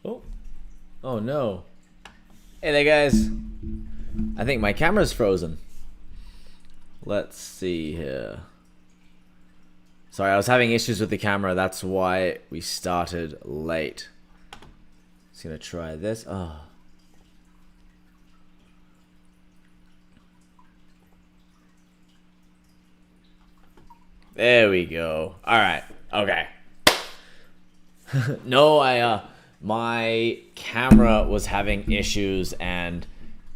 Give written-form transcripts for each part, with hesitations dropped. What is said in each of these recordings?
Oh. Oh no. Hey there, guys. I think my camera's frozen. Let's see here. Sorry, I was having issues with the camera. That's why we started late. Just gonna try this. Oh. There we go. Alright. Okay. No, my camera was having issues and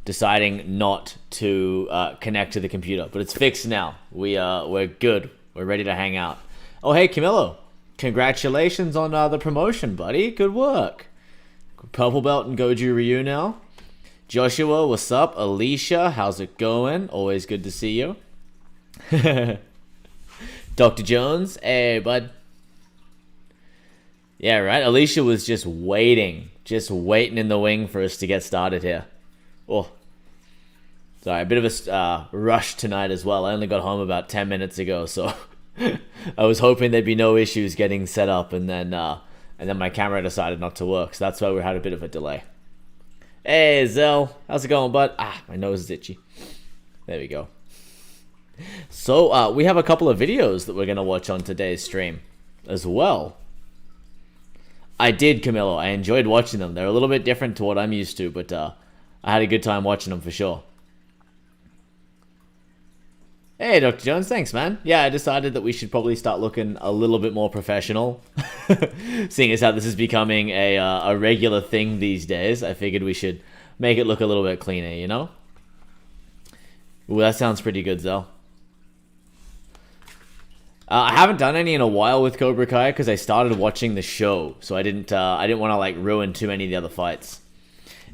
deciding not to connect to the computer, but it's fixed now. We're good. We're ready to hang out. Oh, hey, Camillo. Congratulations on the promotion, buddy. Good work. Purple belt and Goju Ryu now. Joshua, what's up? Alicia, how's it going? Always good to see you. Dr. Jones, hey, bud. Yeah, right? Alicia was just waiting in the wing for us to get started here. Oh. Sorry, a bit of a rush tonight as well. I only got home about 10 minutes ago, so I was hoping there'd be no issues getting set up, and then my camera decided not to work, so that's why we had a bit of a delay. Hey, Zell. How's it going, bud? My nose is itchy. There we go. So, we have a couple of videos that we're going to watch on today's stream as well. I did, Camillo. I enjoyed watching them. They're a little bit different to what I'm used to, but I had a good time watching them for sure. Hey, Dr. Jones. Thanks, man. Yeah, I decided that we should probably start looking a little bit more professional. Seeing as how this is becoming a regular thing these days, I figured we should make it look a little bit cleaner, you know? Ooh, that sounds pretty good, Zell. I haven't done any in a while with Cobra Kai because I started watching the show, so I didn't want to like ruin too many of the other fights.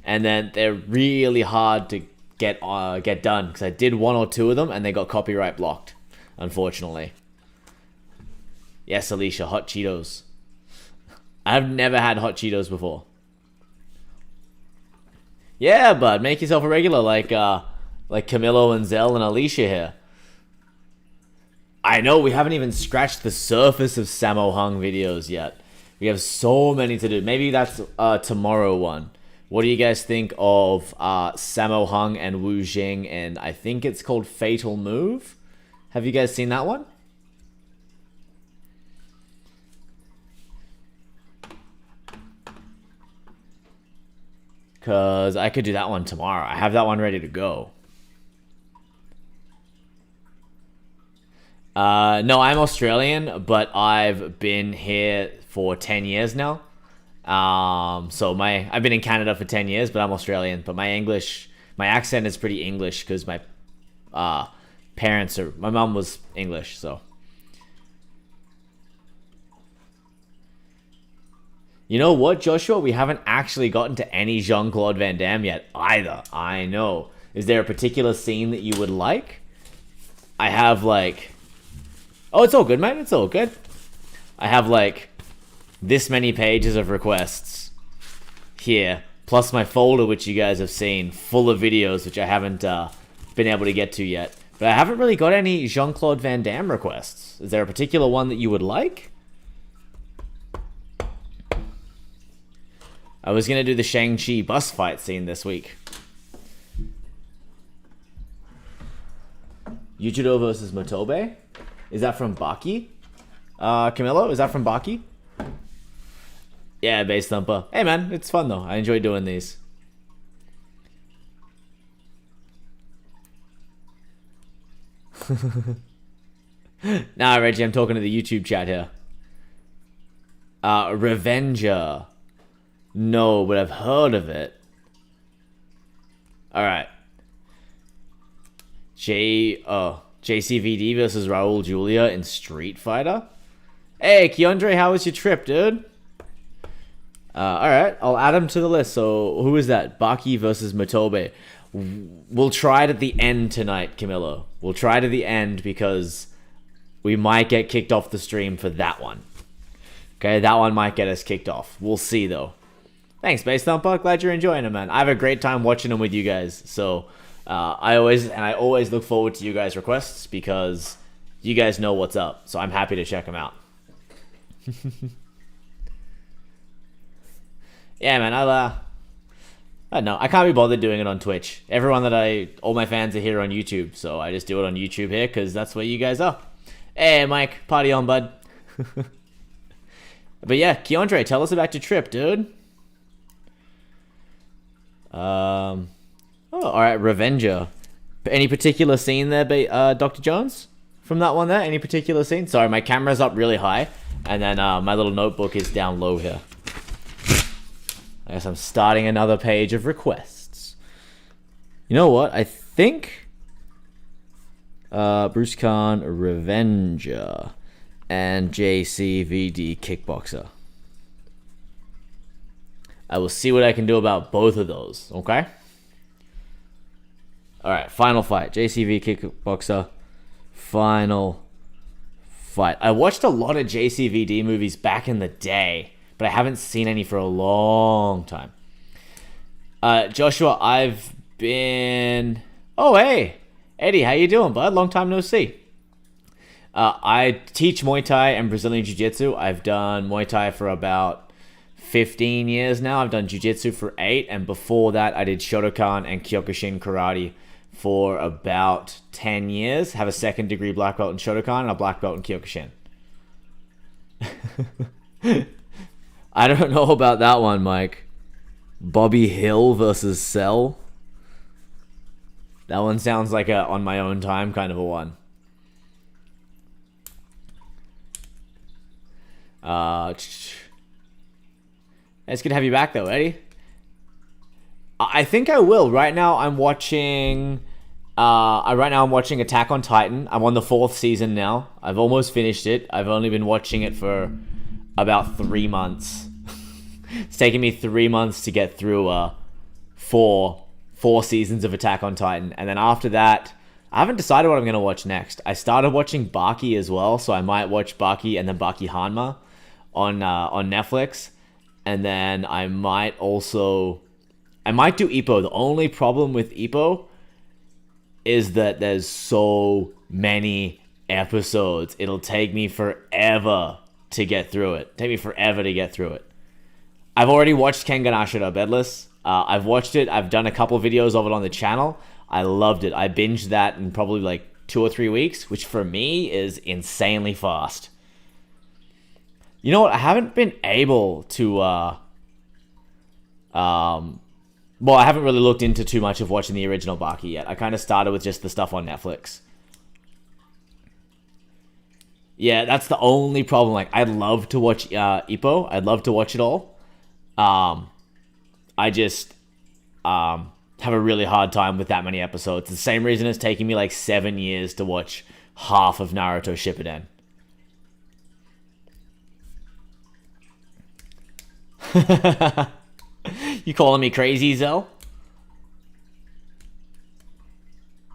And then they're really hard to get done because I did one or two of them and they got copyright blocked, unfortunately. Yes, Alicia, hot Cheetos. I've never had hot Cheetos before. Yeah, bud, make yourself a regular like Camillo and Zell and Alicia here. I know, we haven't even scratched the surface of Sammo Hung videos yet. We have so many to do. Maybe that's tomorrow one. What do you guys think of Sammo Hung and Wu Jing, and I think it's called Fatal Move? Have you guys seen that one? Because I could do that one tomorrow. I have that one ready to go. No, I'm Australian, but I've been here for 10 years now. So I've been in Canada for 10 years, but I'm Australian. But my accent is pretty English because my my mom was English, so. You know what, Joshua? We haven't actually gotten to any Jean-Claude Van Damme yet either. I know. Is there a particular scene that you would like? I have like... Oh, it's all good, man. It's all good. I have like this many pages of requests here, plus my folder, which you guys have seen, full of videos, which I haven't been able to get to yet. But I haven't really got any Jean-Claude Van Damme requests. Is there a particular one that you would like? I was going to do the Shang-Chi bus fight scene this week. Yujido versus Motobe? Is that from Baki? Camillo, is that from Baki? Yeah, Bass Thumper. Hey, man, it's fun, though. I enjoy doing these. Nah, Reggie, I'm talking to the YouTube chat here. Revenger. No, but I've heard of it. Alright. JCVD versus Raul Julia in Street Fighter. Hey, Keandre, how was your trip, dude? Alright, I'll add him to the list. So, who is that? Baki versus Motobe. We'll try it at the end tonight, Camillo. We'll try it at the end because we might get kicked off the stream for that one. Okay, that one might get us kicked off. We'll see, though. Thanks, Bass Thumper. Glad you're enjoying it, man. I have a great time watching them with you guys. So, I always look forward to you guys' requests because you guys know what's up. So I'm happy to check them out. Yeah, man, I don't know. I can't be bothered doing it on Twitch. All my fans are here on YouTube, so I just do it on YouTube here because that's where you guys are. Hey, Mike, party on, bud. But yeah, Keandre, tell us about your trip, dude. Oh, all right, Revenger. Any particular scene there, Dr. Jones? From that one there, any particular scene? Sorry, my camera's up really high, and then my little notebook is down low here. I guess I'm starting another page of requests. You know what? I think Bruce Khan, Revenger, and JCVD Kickboxer. I will see what I can do about both of those, okay? Alright, final fight. JCV Kickboxer. Final fight. I watched a lot of JCVD movies back in the day, but I haven't seen any for a long time. Joshua, I've been... Oh, hey! Eddie, how you doing, bud? Long time no see. I teach Muay Thai and Brazilian Jiu-Jitsu. I've done Muay Thai for about 15 years now. I've done Jiu-Jitsu for 8, and before that, I did Shotokan and Kyokushin Karate for about 10 years. Have a second degree black belt in Shotokan and a black belt in Kyokushin. I don't know about that one, Mike. Bobby Hill versus Cell. That one sounds like a on my own time kind of a one. It's good to have you back though, Eddie. I think I will. Right now I'm watching Attack on Titan. I'm on the 4th season now. I've almost finished it. I've only been watching it for about 3 months. It's taken me 3 months to get through four seasons of Attack on Titan. And then after that, I haven't decided what I'm going to watch next. I started watching Baki as well, so I might watch Baki and then Baki Hanma on Netflix. And then I might do Ippo. The only problem with Ippo is that there's so many episodes. It'll take me forever to get through it. I've already watched Kengan Ashura Bedless. I've watched it. I've done a couple videos of it on the channel. I loved it. I binged that in probably like 2 or 3 weeks, which for me is insanely fast. You know what? I haven't been able to... well, I haven't really looked into too much of watching the original Baki yet. I kind of started with just the stuff on Netflix. Yeah, that's the only problem. Like, I'd love to watch Ippo. I'd love to watch it all. I just have a really hard time with that many episodes. The same reason it's taking me like 7 years to watch half of Naruto Shippuden. You calling me crazy, Zell?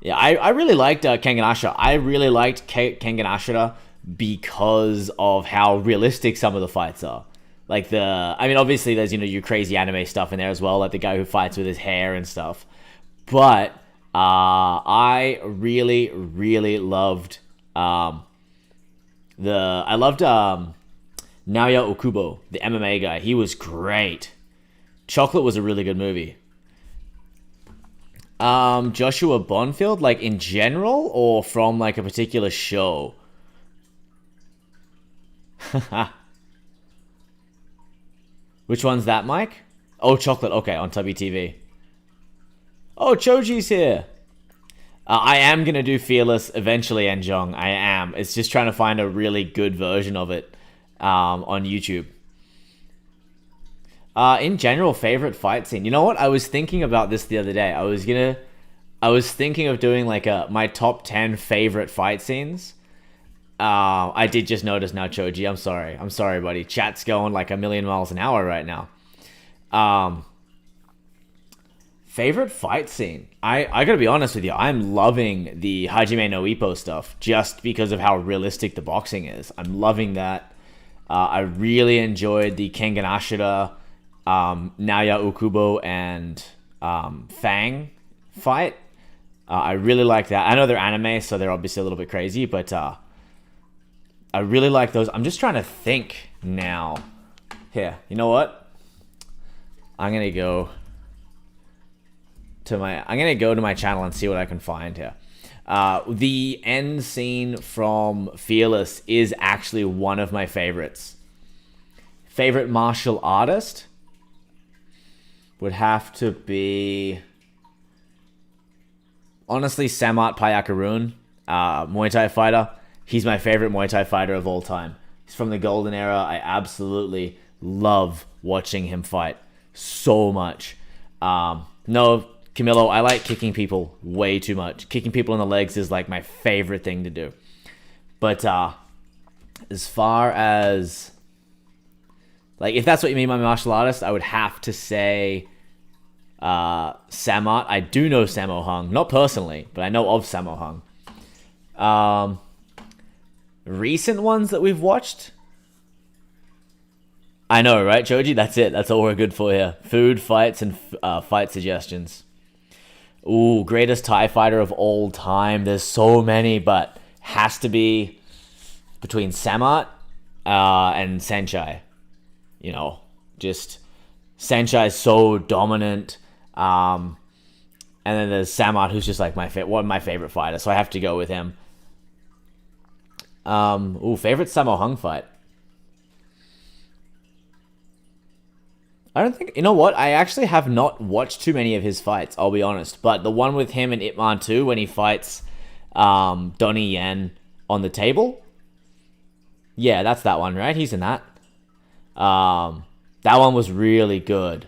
Yeah, I really liked Kengan Ashura. I really liked Kengan Ashura because of how realistic some of the fights are. Like obviously there's, your crazy anime stuff in there as well, like the guy who fights with his hair and stuff. But I really, really loved Naoya Okubo, the MMA guy. He was great. Chocolate was a really good movie. Joshua Bonfield, like in general or from like a particular show? Which one's that, Mike? Oh, Chocolate. Okay, on Tubby TV. Oh, Choji's here. I am going to do Fearless eventually, Enjong. I am. It's just trying to find a really good version of it on YouTube. In general, favorite fight scene. You know what? I was thinking about this the other day. I was thinking of doing like my top 10 favorite fight scenes. I did just notice now, Choji. I'm sorry, buddy. Chat's going like a million miles an hour right now. Favorite fight scene. I gotta be honest with you. I'm loving the Hajime no Ippo stuff just because of how realistic the boxing is. I'm loving that. I really enjoyed the Kengan Ashura, Naoya Okubo, and Fang fight. I really like that. I know they're anime, so they're obviously a little bit crazy, but I really like those. I'm just trying to think now. Here, you know what? I'm gonna go to my channel and see what I can find here. The end scene from Fearless is actually one of my favorites. Favorite martial artist would have to be, honestly, Samart Payakaroon, Muay Thai fighter. He's my favorite Muay Thai fighter of all time. He's from the Golden Era. I absolutely love watching him fight so much. No, Camilo, I like kicking people way too much. Kicking people in the legs is like my favorite thing to do. But as far as, like, if that's what you mean by martial artist, I would have to say Samart. I do know Sammo Hung. Not personally, but I know of Sammo Hung. Recent ones that we've watched? I know, right, Choji? That's it. That's all we're good for here. Food, fights, and fight suggestions. Ooh, greatest Thai fighter of all time. There's so many, but has to be between Samart and Saenchai. You know, just Saenchai is so dominant. And then there's Samart, who's just like one of my favorite fighters, so I have to go with him. Favorite Sammo Hung fight. I don't think... You know what? I actually have not watched too many of his fights, I'll be honest. But the one with him and Ip Man 2, when he fights Donnie Yen on the table. Yeah, that's that one, right? He's in that. That one was really good.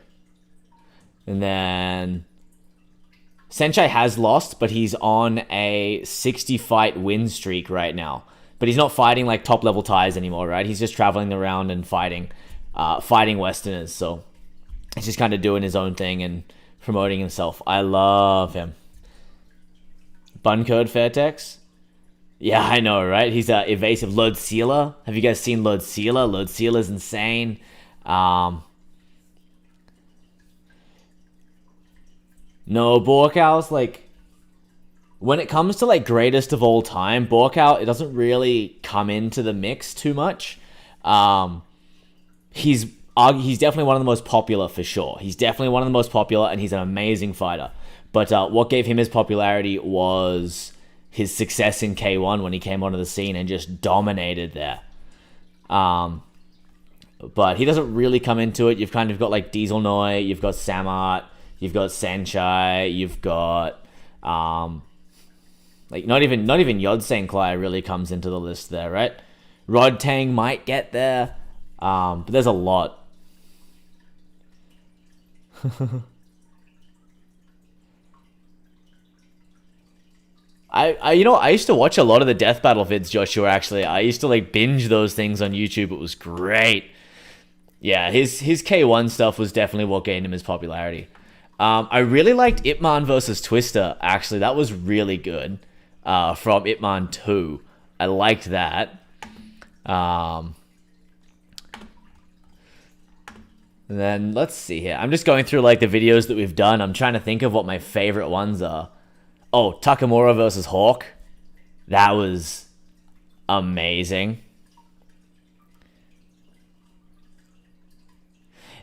And then Saenchai has lost, but he's on a 60-fight win streak right now. But he's not fighting like top-level Thais anymore, right? He's just traveling around and fighting Westerners, so he's just kind of doing his own thing and promoting himself. I love him. Buncode Fairtex? Yeah, I know, right? He's evasive. Lord Sealer. Have you guys seen Lord Sealer? Lord Sealer's insane. No, Borkow's like... When it comes to like greatest of all time, Borkow, it doesn't really come into the mix too much. He's definitely one of the most popular for sure. He's definitely one of the most popular, and he's an amazing fighter. But what gave him his popularity was his success in K1 when he came onto the scene and just dominated there. But he doesn't really come into it. You've kind of got like Diesel Noi, you've got Samart, you've got Saenchai, you've got like not even Yodsen Klai really comes into the list there, right? Rod Tang might get there, but there's a lot. I used to watch a lot of the Death Battle vids, Joshua, actually. I used to like binge those things on YouTube. It was great. Yeah, his K1 stuff was definitely what gained him his popularity. I really liked Ip Man versus Twister, actually. That was really good. From Ip Man 2. I liked that. And then, let's see here. I'm just going through like the videos that we've done. I'm trying to think of what my favorite ones are. Oh, Takamura versus Hawk. That was amazing.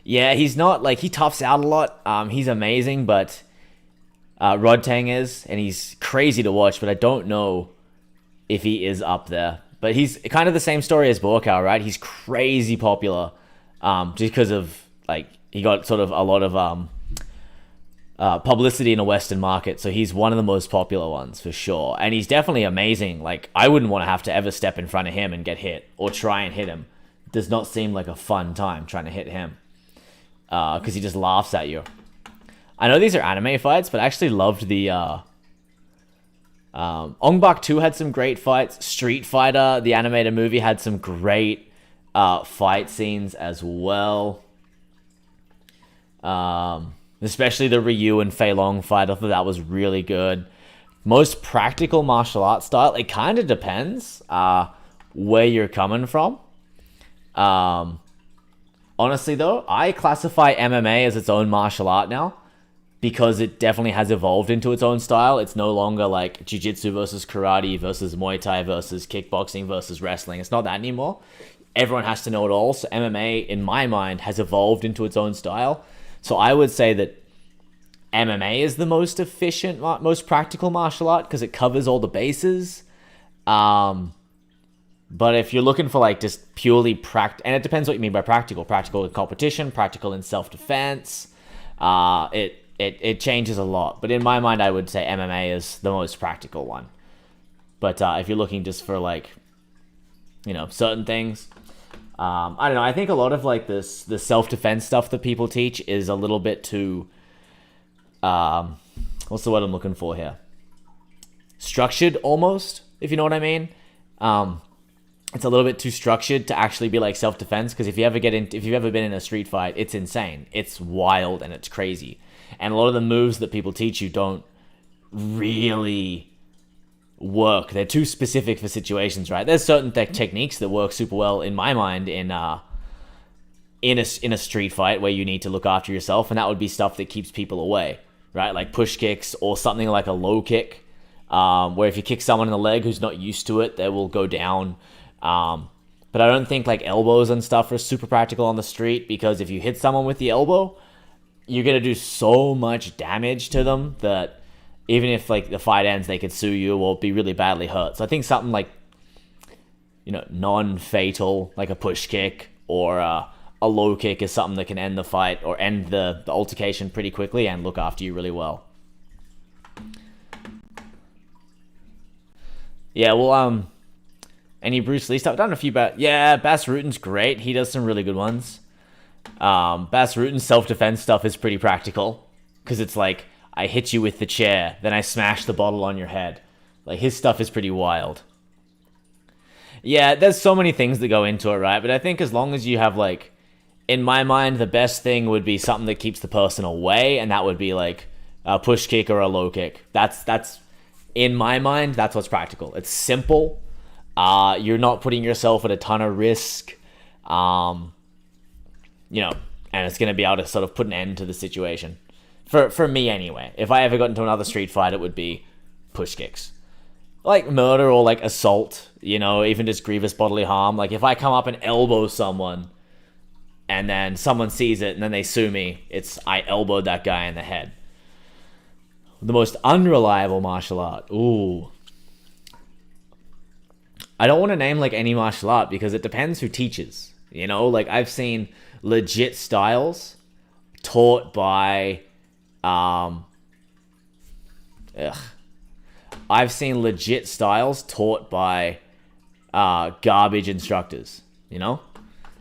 Yeah, he's not, like, he toughs out a lot. He's amazing, but Rod Tang is, and he's crazy to watch, but I don't know if he is up there. But he's kind of the same story as Borkow, right? He's crazy popular, just because of, like, he got sort of a lot of publicity in a Western market, so he's one of the most popular ones, for sure. And he's definitely amazing. Like, I wouldn't want to have to ever step in front of him and get hit, or try and hit him. It does not seem like a fun time trying to hit him. Because he just laughs at you. I know these are anime fights, but I actually loved the... Ong Bak 2 had some great fights. Street Fighter, the animated movie, had some great fight scenes as well. Especially the Ryu and Fei Long fight. I thought that was really good. Most practical martial arts style, it kind of depends where you're coming from. Honestly, though, I classify MMA as its own martial art now because it definitely has evolved into its own style. It's no longer like jiu-jitsu versus karate versus Muay Thai versus kickboxing versus wrestling. It's not that anymore. Everyone has to know it all. So MMA, in my mind, has evolved into its own style. So I would say that MMA is the most efficient, most practical martial art because it covers all the bases. But if you're looking for like just purely and it depends what you mean by practical. Practical in competition, practical in self-defense. It changes a lot. But in my mind, I would say MMA is the most practical one. But if you're looking just for like, certain things, I don't know. I think a lot of like the self-defense stuff that people teach is a little bit too, what's the word I'm looking for here? Structured almost, if you know what I mean. It's a little bit too structured to actually be like self-defense, because if you've ever been in a street fight, it's insane. It's wild and it's crazy. And a lot of the moves that people teach you don't really work. They're too specific for situations, right? There's certain techniques that work super well in my mind in a street fight where you need to look after yourself, and that would be stuff that keeps people away, right? Like push kicks or something like a low kick, where if you kick someone in the leg who's not used to it, they will go down. But I don't think like elbows and stuff are super practical on the street, because if you hit someone with the elbow, you're going to do so much damage to them that even if like the fight ends, they could sue you or be really badly hurt. So I think something like, non-fatal, like a push kick or a low kick is something that can end the fight or end the altercation pretty quickly and look after you really well. Yeah, well, any Bruce Lee stuff? I've done a few, Bas Rutten's great. He does some really good ones. Bas Rutten's self-defense stuff is pretty practical, because it's like, I hit you with the chair, then I smash the bottle on your head. Like, his stuff is pretty wild. Yeah, there's so many things that go into it, right? But I think as long as you have, like, in my mind, the best thing would be something that keeps the person away, and that would be, like, a push kick or a low kick. That's in my mind, that's what's practical. It's simple. You're not putting yourself at a ton of risk. And it's going to be able to sort of put an end to the situation. For me, anyway. If I ever got into another street fight, it would be push kicks. Like murder or like assault, even just grievous bodily harm. Like if I come up and elbow someone and then someone sees it and then they sue me, I elbowed that guy in the head. The most unreliable martial art. Ooh. I don't want to name like any martial art because it depends who teaches. Like I've seen legit styles taught by I've seen legit styles taught by garbage instructors,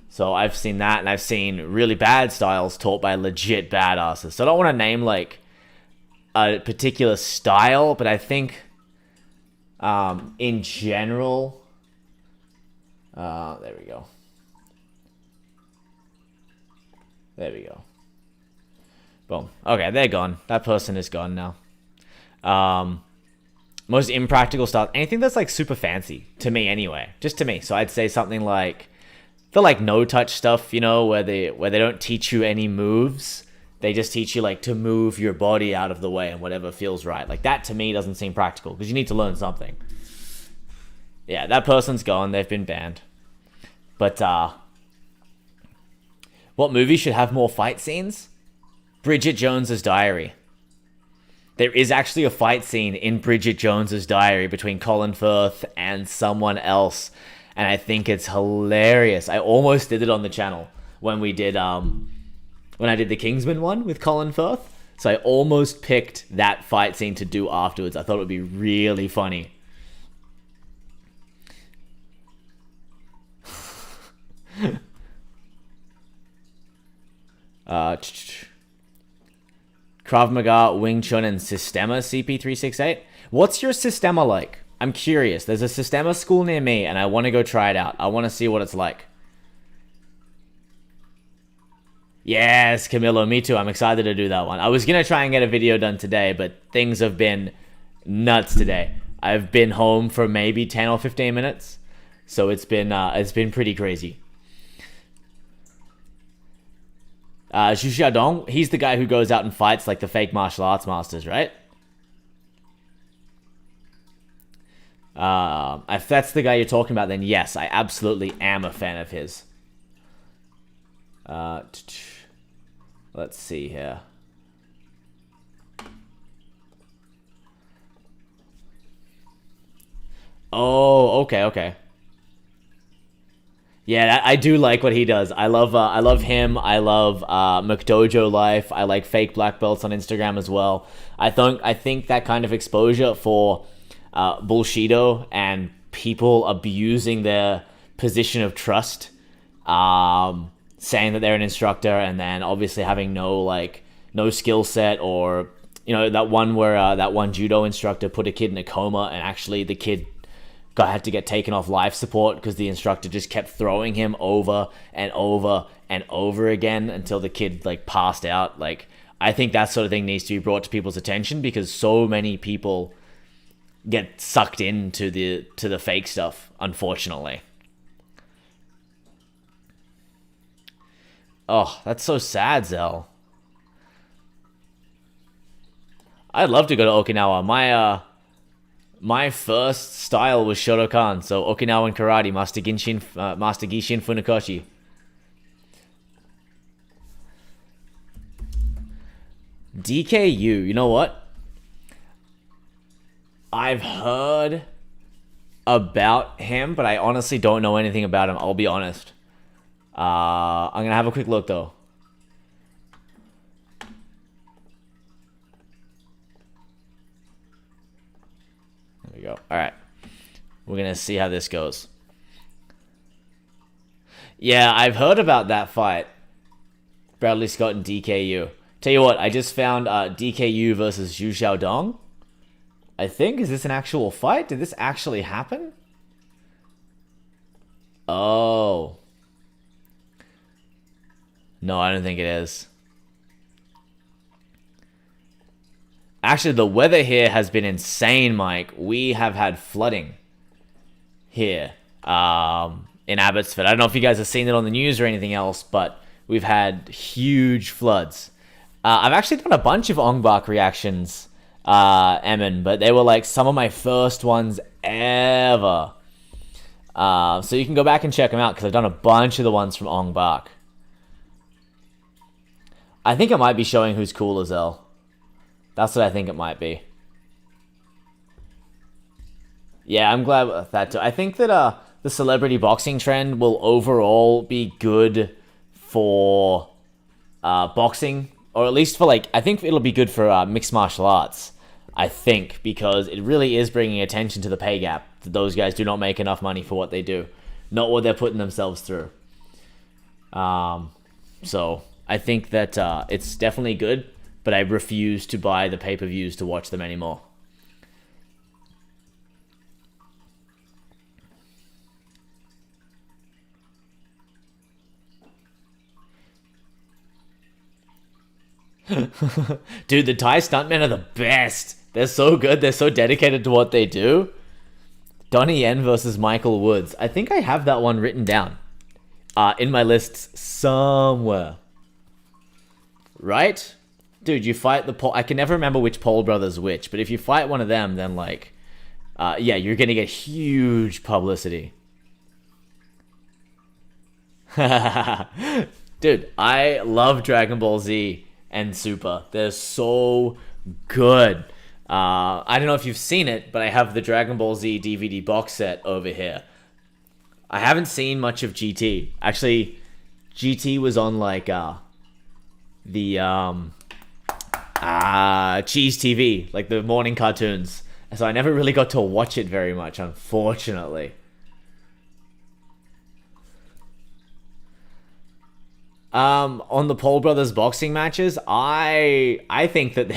So I've seen that, and I've seen really bad styles taught by legit badasses. So I don't want to name like a particular style, but I think in general, there we go. Boom. Okay, they're gone. That person is gone now. Most impractical stuff. Anything that's like super fancy to me, anyway. Just to me. So I'd say something like the like no touch stuff. Where they don't teach you any moves. They just teach you like to move your body out of the way and whatever feels right. Like that to me doesn't seem practical because you need to learn something. Yeah, that person's gone. They've been banned. But what movie should have more fight scenes? Bridget Jones's Diary. There is actually a fight scene in Bridget Jones's Diary between Colin Firth and someone else, and I think it's hilarious. I almost did it on the channel when I did the Kingsman one with Colin Firth. So I almost picked that fight scene to do afterwards. I thought it would be really funny. Krav Maga, Wing Chun, and Systema CP368. What's your Systema like? I'm curious. There's a Systema school near me, and I want to go try it out. I want to see what it's like. Yes, Camilo, me too. I'm excited to do that one. I was going to try and get a video done today, but things have been nuts today. I've been home for maybe 10 or 15 minutes, so it's been pretty crazy. Zhu Xiaodong, he's the guy who goes out and fights like the fake martial arts masters, right? If that's the guy you're talking about, then yes, I absolutely am a fan of his. Let's see here. Oh, okay. Yeah, I do like what he does. I love him. I love McDojo Life. I like fake black belts on Instagram as well. I think that kind of exposure for bullshido and people abusing their position of trust, saying that they're an instructor and then obviously having no skill set, or that one where that one judo instructor put a kid in a coma and actually the kid had to get taken off life support because the instructor just kept throwing him over and over and over again until the kid passed out. I think that sort of thing needs to be brought to people's attention because so many people get sucked into the fake stuff, unfortunately. Oh, that's so sad, Zell. I'd love to go to Okinawa. My first style was Shotokan, so Okinawan Karate, Master Gishin Funakoshi. DKU, you know what? I've heard about him, but I honestly don't know anything about him, I'll be honest. I'm going to have a quick look, though. There we go. All right. We're going to see how this goes. Yeah, I've heard about that fight. Bradley Scott and DKU. Tell you what, I just found DKU versus Zhu Xiaodong. I think. Is this an actual fight? Did this actually happen? Oh. No, I don't think it is. Actually, the weather here has been insane, Mike. We have had flooding here in Abbotsford. I don't know if you guys have seen it on the news or anything else, but we've had huge floods. I've actually done a bunch of Ong Bak reactions, Emin, but they were some of my first ones ever. So you can go back and check them out because I've done a bunch of the ones from Ong Bak. I think it might be showing who's cool as hell. That's what I think it might be. Yeah, I'm glad with that too. I think that the celebrity boxing trend will overall be good for boxing, or at least for I think it'll be good for mixed martial arts. I think because it really is bringing attention to the pay gap. That those guys do not make enough money for what they do, not what they're putting themselves through. So I think that it's definitely good, but I refuse to buy the pay-per-views to watch them anymore. Dude, the Thai stuntmen are the best. They're so good. They're so dedicated to what they do. Donnie Yen versus Michael Woods. I think I have that one written down in my lists somewhere. Right? Dude, you fight the Paul... I can never remember which Paul brother's which, but if you fight one of them, then yeah, you're gonna get huge publicity. Dude, I love Dragon Ball Z and Super. They're so good. I don't know if you've seen it, but I have the Dragon Ball Z DVD box set over here. I haven't seen much of GT. Actually, GT was on the Cheese TV, the morning cartoons. So I never really got to watch it very much, unfortunately. On the Paul brothers boxing matches, I think that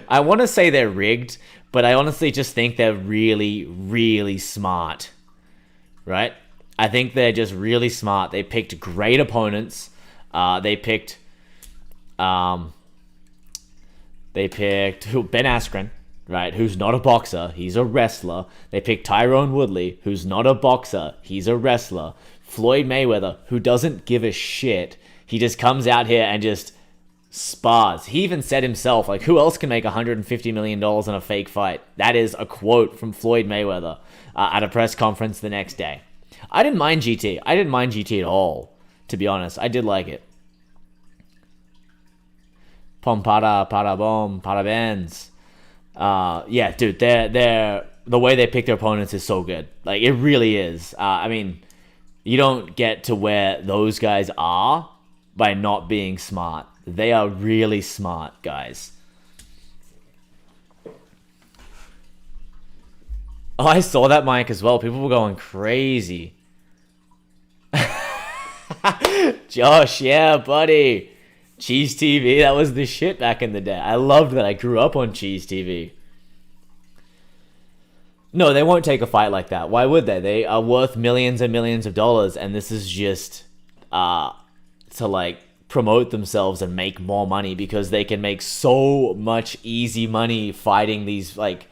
I want to say they're rigged, but I honestly just think they're really, really smart. Right? I think they're just really smart. They picked great opponents. They picked Ben Askren, right? Who's not a boxer. He's a wrestler. They picked Tyrone Woodley, who's not a boxer. He's a wrestler. Floyd Mayweather, who doesn't give a shit. He just comes out here and just spars. He even said himself, who else can make $150 million in a fake fight? That is a quote from Floyd Mayweather at a press conference the next day. I didn't mind GT. I didn't mind GT at all, to be honest. I did like it. Pompara, Parabom, Parabens. Yeah, dude, they're the way they pick their opponents is so good. Like, it really is. I mean, you don't get to where those guys are by not being smart. They are really smart guys. Oh, I saw that, Mike, as well. People were going crazy. Josh, yeah, buddy. Cheese TV, that was the shit back in the day. I loved that. I grew up on Cheese TV. No, they won't take a fight like that. Why would they? They are worth millions and millions of dollars, and this is just to like promote themselves and make more money because they can make so much easy money fighting these like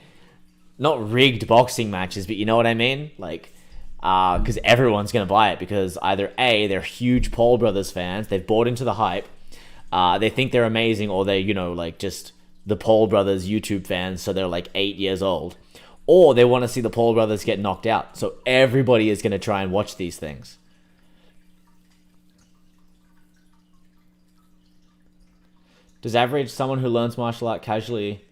not rigged boxing matches, but you know what I mean? Like, because everyone's gonna buy it because either A, they're huge Paul Brothers fans, they've bought into the hype, they think they're amazing, or they, you know, like just the Paul Brothers YouTube fans, so they're like 8 years old. Or they want to see the Paul Brothers get knocked out. So everybody is going to try and watch these things. Does average someone who learns martial art casually...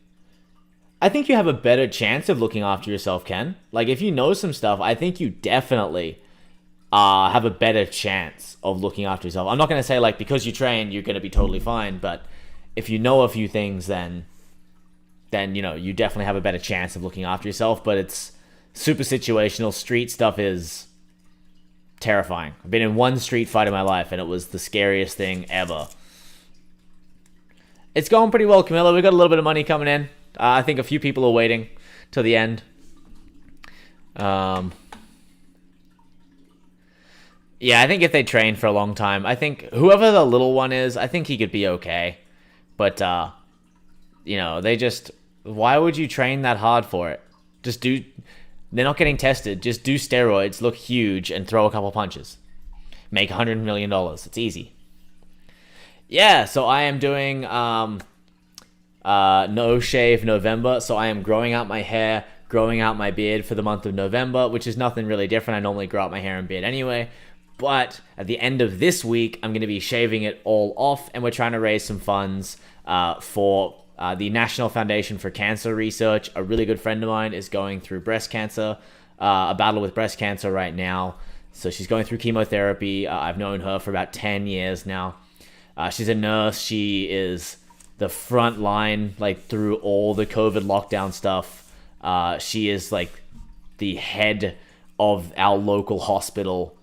I think you have a better chance of looking after yourself, Ken. Like, if you know some stuff, I think you definitely have a better chance of looking after yourself. I'm not going to say, like, because you train, you're going to be totally fine. But if you know a few things, then you know, you definitely have a better chance of looking after yourself, but it's super situational. Street stuff is terrifying. I've been in one street fight in my life, and it was the scariest thing ever. It's going pretty well, Camilla. We've got a little bit of money coming in. I think a few people are waiting till the end. Yeah, I think if they train for a long time, I think whoever the little one is, I think he could be okay. But, you know, they just... Why would you train that hard for it? Just do... They're not getting tested. Just do steroids, look huge, and throw a couple punches. Make $100 million. It's easy. Yeah, so I am doing No Shave November. So I am growing out my hair, growing out my beard for the month of November, which is nothing really different. I normally grow out my hair and beard anyway. But at the end of this week, I'm going to be shaving it all off, and we're trying to raise some funds for the National Foundation for Cancer Research. A really good friend of mine is going through breast cancer, a battle with breast cancer right now. So she's going through chemotherapy. I've known her for about 10 years now. She's a nurse. She is the front line, like, through all the COVID lockdown stuff. She is, like, the head of our local hospital.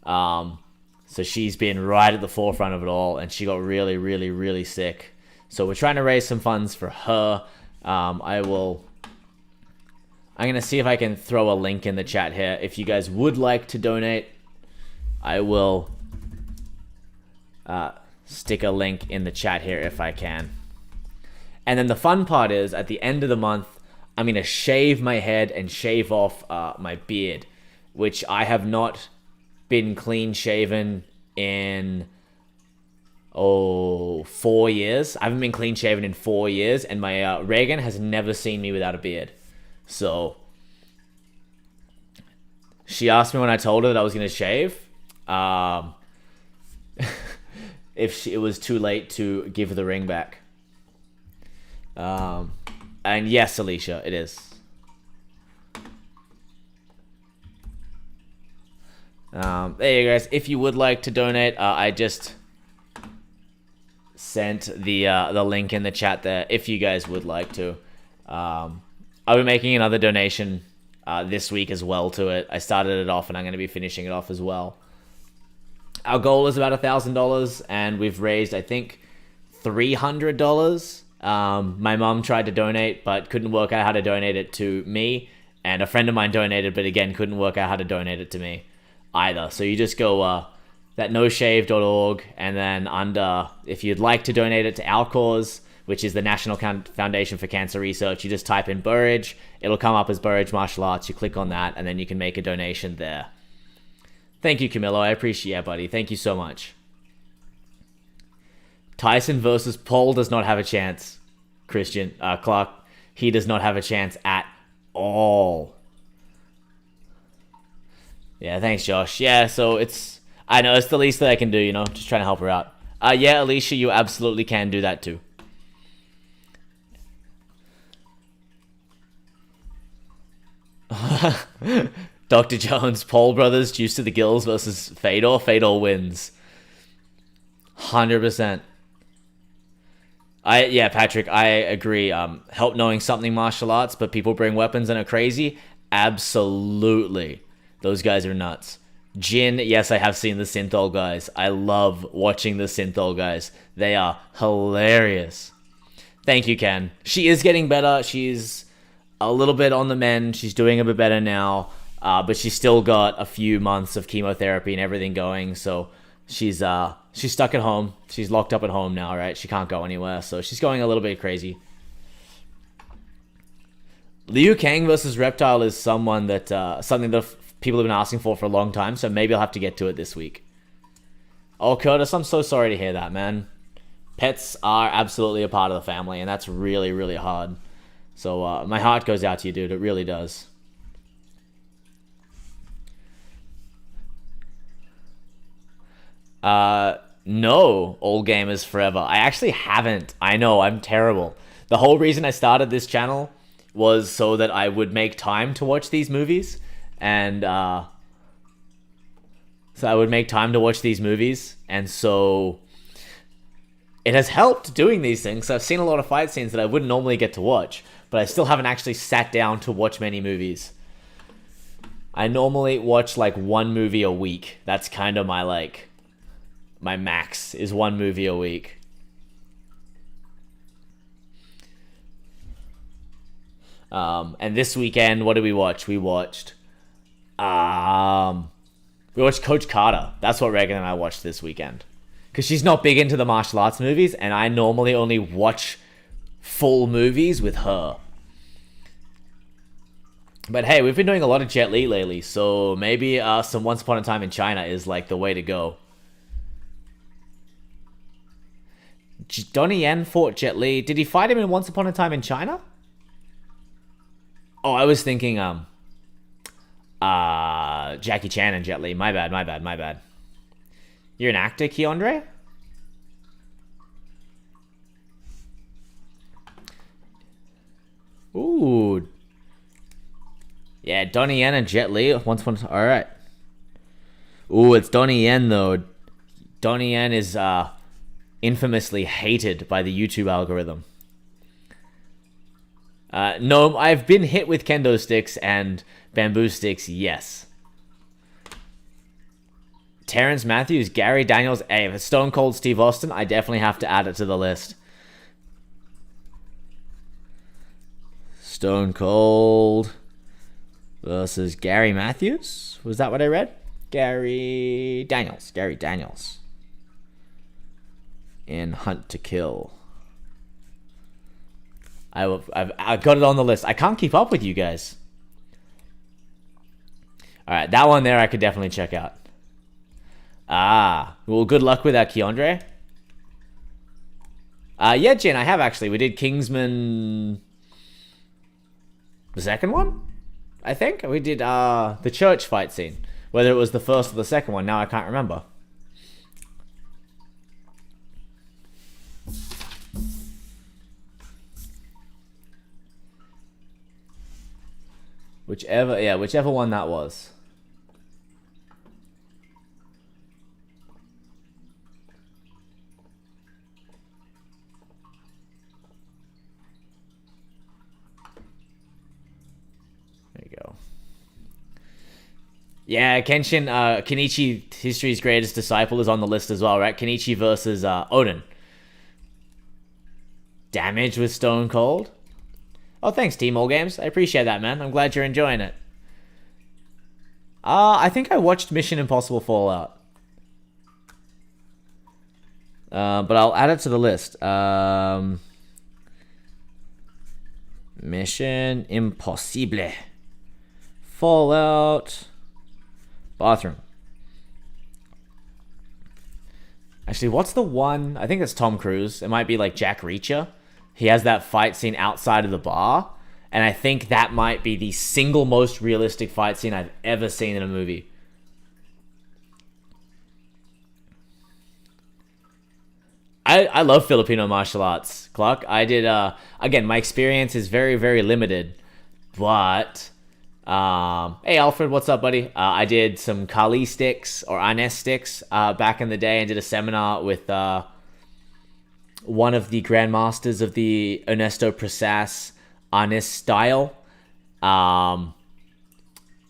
So she's been right at the forefront of it all, and she got really, really, really sick. So we're trying to raise some funds for her. I'm going to see if I can throw a link in the chat here. If you guys would like to donate, I will stick a link in the chat here if I can. And then the fun part is, at the end of the month, I'm going to shave my head and shave off my beard, which I have not been clean shaven in 4 years. I haven't been clean shaven in 4 years, and my Reagan has never seen me without a beard. So she asked me when I told her that I was going to shave if it was too late to give the ring back. And yes, Alicia, it is. There you guys. If you would like to donate, I just sent the link in the chat there. If you guys would like to, I'll be making another donation this week as well to it. I started it off, and I'm going to be finishing it off as well. Our goal is about $1,000, and we've raised, I think, $300. My mom tried to donate, but couldn't work out how to donate it to me. And a friend of mine donated, but again, couldn't work out how to donate it to me either. So you just go that noshave.org, and then under, if you'd like to donate it to our cause, which is the National Foundation for Cancer Research, you just type in Burridge. It'll come up as Burridge Martial Arts. You click on that, and then you can make a donation there. Thank you, Camilo. I appreciate it, buddy. Thank you so much. Tyson versus Paul does not have a chance, Christian. Clark, he does not have a chance at all. Yeah, thanks, Josh. Yeah, so I know it's the least that I can do, you know, just trying to help her out. Yeah, Alicia, you absolutely can do that too. Dr. Jones, Paul Brothers, Juice to the Gills versus Fedor. Fedor wins. 100%. Yeah, Patrick, I agree. Help knowing something martial arts, but people bring weapons and are crazy. Absolutely. Those guys are nuts. Jin, yes, I have seen the Synthol guys. I love watching the Synthol guys. They are hilarious. Thank you, Ken. She is getting better. She's a little bit on the mend. She's doing a bit better now. But she's still got a few months of chemotherapy and everything going. So she's stuck at home. She's locked up at home now, right? She can't go anywhere. So she's going a little bit crazy. Liu Kang versus Reptile is something that people have been asking for a long time, so maybe I'll have to get to it this week. Oh, Curtis, I'm so sorry to hear that, man. Pets are absolutely a part of the family, and that's really, really hard. So my heart goes out to you, dude. It really does. No, All Gamers Forever. I actually haven't. I know, I'm terrible. The whole reason I started this channel was so that I would make time to watch these movies. And so I would make time to watch these movies. And so it has helped doing these things. I've seen a lot of fight scenes that I wouldn't normally get to watch, but I still haven't actually sat down to watch many movies. I normally watch like one movie a week. That's kind of my max is one movie a week. And this weekend, what did we watch? We watched Coach Carter. That's what Reagan and I watched this weekend. Because she's not big into the martial arts movies, and I normally only watch full movies with her. But hey, we've been doing a lot of Jet Li lately, so maybe some Once Upon a Time in China is like the way to go. Donnie Yen fought Jet Li. Did he fight him in Once Upon a Time in China? Oh, I was thinking Jackie Chan and Jet Li. My bad. You're an actor, Keandre? Ooh. Yeah, Donnie Yen and Jet Li. Once upon a time. Alright. Ooh, it's Donnie Yen though. Donnie Yen is infamously hated by the YouTube algorithm. No, I've been hit with kendo sticks and bamboo sticks, yes. Terrence Matthews, Gary Daniels. Hey, if it's Stone Cold Steve Austin, I definitely have to add it to the list. Stone Cold versus Gary Matthews? Was that what I read? Gary Daniels. In Hunt to Kill. I've got it on the list. I can't keep up with you guys. Alright, that one there I could definitely check out. Well, good luck with that, Keandre. Yeah, Jen, I have actually. We did Kingsman... the second one? I think? We did the church fight scene. Whether it was the first or the second one, now I can't remember. Whichever one that was. There you go. Yeah, Kenshin, Kenichi, History's Greatest Disciple is on the list as well, right? Kenichi versus Odin. Damage with Stone Cold. Oh, thanks, Team All Games. I appreciate that, man. I'm glad you're enjoying it. I think I watched Mission Impossible Fallout. But I'll add it to the list. Mission Impossible Fallout Bathroom. Actually, what's the one? I think it's Tom Cruise. It might be like Jack Reacher. He has that fight scene outside of the bar, and I think that might be the single most realistic fight scene I've ever seen in a movie. I love Filipino martial arts, Clark. I did, again, my experience is very, very limited, but Hey Alfred, what's up, buddy? I did some Kali sticks or Ines sticks back in the day, and did a seminar with one of the grandmasters of the Ernesto Presas Ines style. And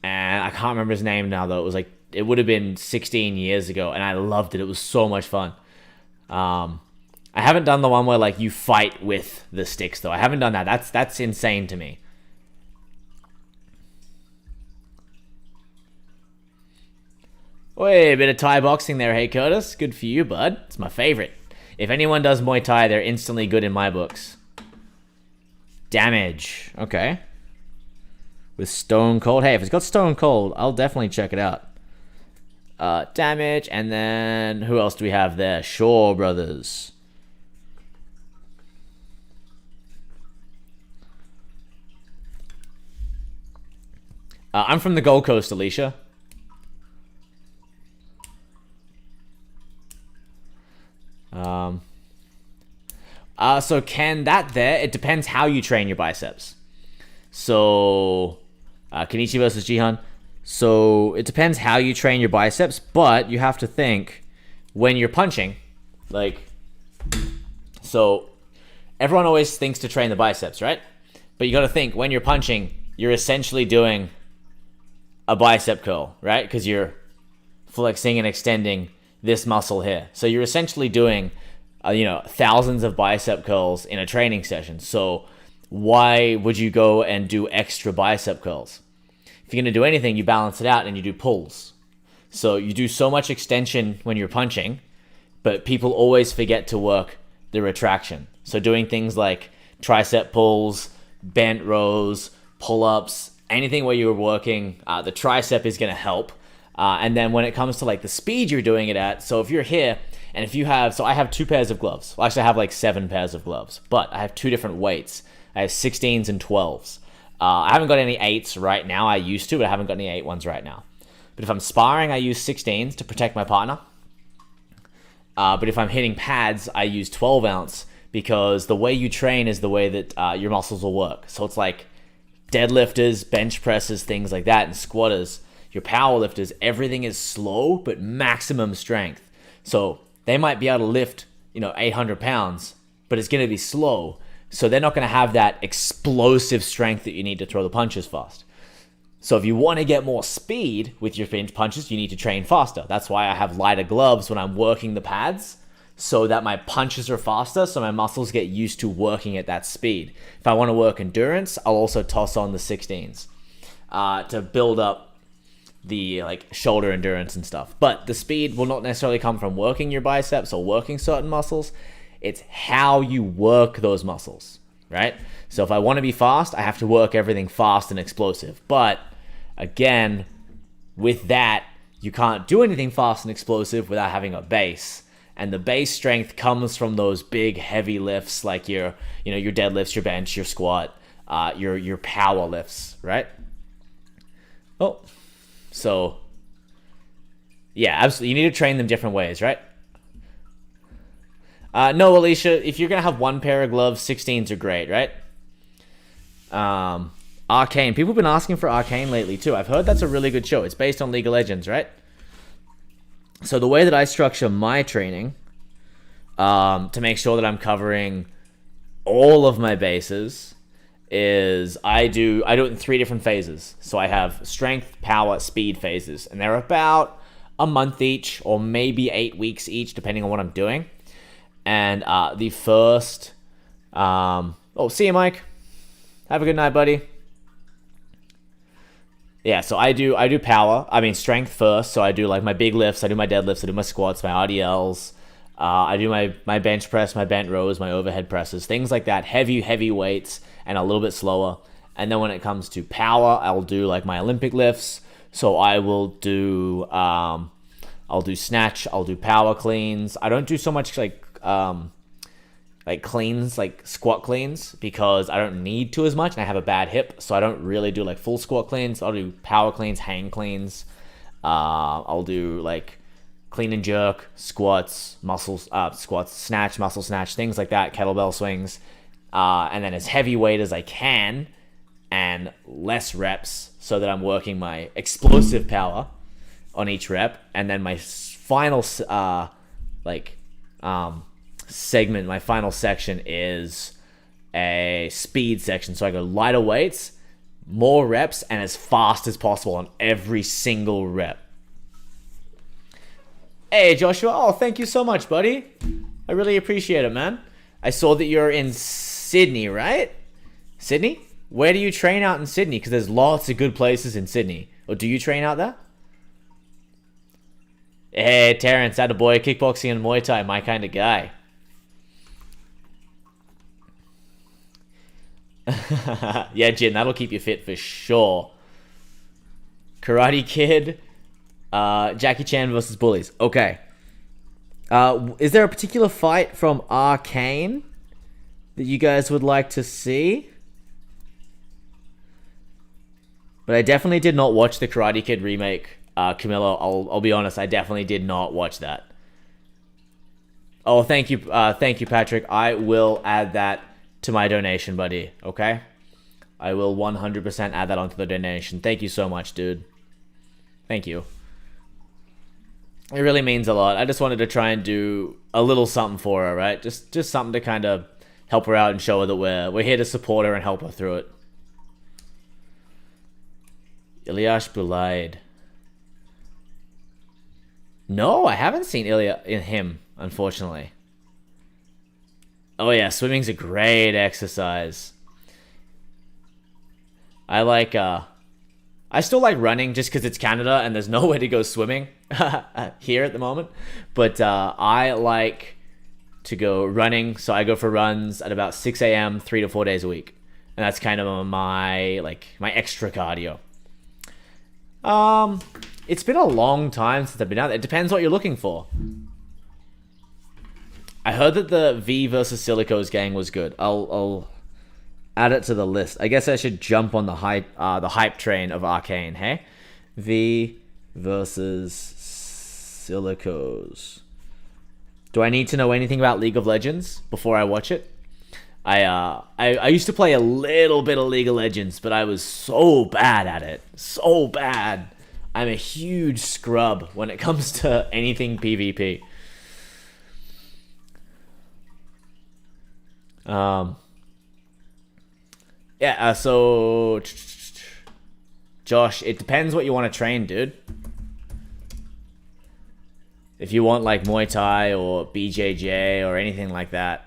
I can't remember his name now, though. It would have been 16 years ago, and I loved it. It was so much fun. I haven't done the one where like you fight with the sticks, though. I haven't done that. That's insane to me. Wait, a bit of Thai boxing there, hey Curtis. Good for you, bud. It's my favorite. If anyone does Muay Thai, they're instantly good in my books. Damage. Okay. With Stone Cold. Hey, if it's got Stone Cold, I'll definitely check it out. Damage, and then who else do we have there? Shaw Brothers. I'm from the Gold Coast, Alicia. So can that there, it depends how you train your biceps. So, Kenichi versus Jihan. So, it depends how you train your biceps, but you have to think when you're punching, like, so everyone always thinks to train the biceps, right? But you got to think when you're punching, you're essentially doing a bicep curl, right? Because you're flexing and extending this muscle here. So you're essentially doing, thousands of bicep curls in a training session. So why would you go and do extra bicep curls? If you're going to do anything, you balance it out and you do pulls. So you do so much extension when you're punching, but people always forget to work the retraction. So doing things like tricep pulls, bent rows, pull-ups, anything where you're working, the tricep is going to help. And then when it comes to like the speed you're doing it at, so if you're here and if you have, so I have 2 pairs of gloves. Well, actually I have like 7 pairs of gloves, but I have 2 different weights. I have 16s and 12s. I haven't got any 8s right now. I used to, but I haven't got any 8 ones right now. But if I'm sparring, I use 16s to protect my partner. But if I'm hitting pads, I use 12 ounce because the way you train is the way that your muscles will work. So it's like deadlifters, bench presses, things like that, and squatters. Your power lifters, everything is slow but maximum strength. So they might be able to lift, 800 pounds, but it's going to be slow. So they're not going to have that explosive strength that you need to throw the punches fast. So if you want to get more speed with your pinch punches, you need to train faster. That's why I have lighter gloves when I'm working the pads, so that my punches are faster, so my muscles get used to working at that speed. If I want to work endurance, I'll also toss on the 16s to build up the shoulder endurance and stuff. But the speed will not necessarily come from working your biceps or working certain muscles. It's how you work those muscles, right? So if I want to be fast, I have to work everything fast and explosive. But again, with that, you can't do anything fast and explosive without having a base. And the base strength comes from those big heavy lifts like your deadlifts, your bench, your squat, your power lifts, right? Oh, so yeah, absolutely. You need to train them different ways, right? No, Alicia, if you're going to have 1 pair of gloves, 16s are great, right? Arcane. People have been asking for Arcane lately, too. I've heard that's a really good show. It's based on League of Legends, right? So the way that I structure my training, to make sure that I'm covering all of my bases, is I do it in 3 different phases. So I have strength, power, speed phases. And they're about a month each, or maybe 8 weeks each, depending on what I'm doing. And the first, see you, Mike. Have a good night, buddy. Yeah, so I do strength first. So I do like my big lifts, I do my deadlifts, I do my squats, my RDLs. I do my bench press, my bent rows, my overhead presses, things like that. Heavy weights and a little bit slower. And then when it comes to power, I'll do like my Olympic lifts. So I will do, I'll do snatch, I'll do power cleans. I don't do so much like cleans, like squat cleans, because I don't need to as much and I have a bad hip, so I don't really do like full squat cleans. I'll do power cleans, hang cleans. I'll do like clean and jerk, squats, snatch, muscle snatch, things like that, kettlebell swings, and then as heavyweight as I can, and less reps so that I'm working my explosive power on each rep, and then my final segment, my final section is a speed section. So I go lighter weights, more reps, and as fast as possible on every single rep. Hey, Joshua. Oh, thank you so much, buddy. I really appreciate it, man. I saw that you're in Sydney, right? Sydney? Where do you train out in Sydney? Because there's lots of good places in Sydney. Or do you train out there? Hey, Terrence, attaboy, kickboxing and Muay Thai, my kind of guy. Yeah, Jin, that'll keep you fit for sure. Karate Kid, Jackie Chan versus Bullies. Okay. Is there a particular fight from Arcane that you guys would like to see? But I definitely did not watch the Karate Kid remake. Camilo, I'll be honest, I definitely did not watch that. Oh, thank you, Patrick. I will add that to my donation, buddy. Okay, I will 100% add that onto the donation. Thank you so much, dude. Thank you. It really means a lot. I just wanted to try and do a little something for her, right? Just something to kind of help her out and show her that we're here to support her and help her through it. Ilyas Bulaid. No, I haven't seen him, unfortunately. Oh yeah, swimming's a great exercise. I still like running just because it's Canada and there's nowhere to go swimming here at the moment. But I like to go running, so I go for runs at about 6 a.m. 3 to 4 days a week, and that's kind of my extra cardio. It's been a long time since I've been out there. It depends what you're looking for. I heard that the V versus Silicos gang was good. I'll add it to the list. I guess I should jump on the hype train of Arcane, hey? V versus Silicos. Do I need to know anything about League of Legends before I watch it? I used to play a little bit of League of Legends, but I was so bad at it. So bad. I'm a huge scrub when it comes to anything PvP. So Josh, it depends what you want to train, dude. If you want like Muay Thai or BJJ or anything like that.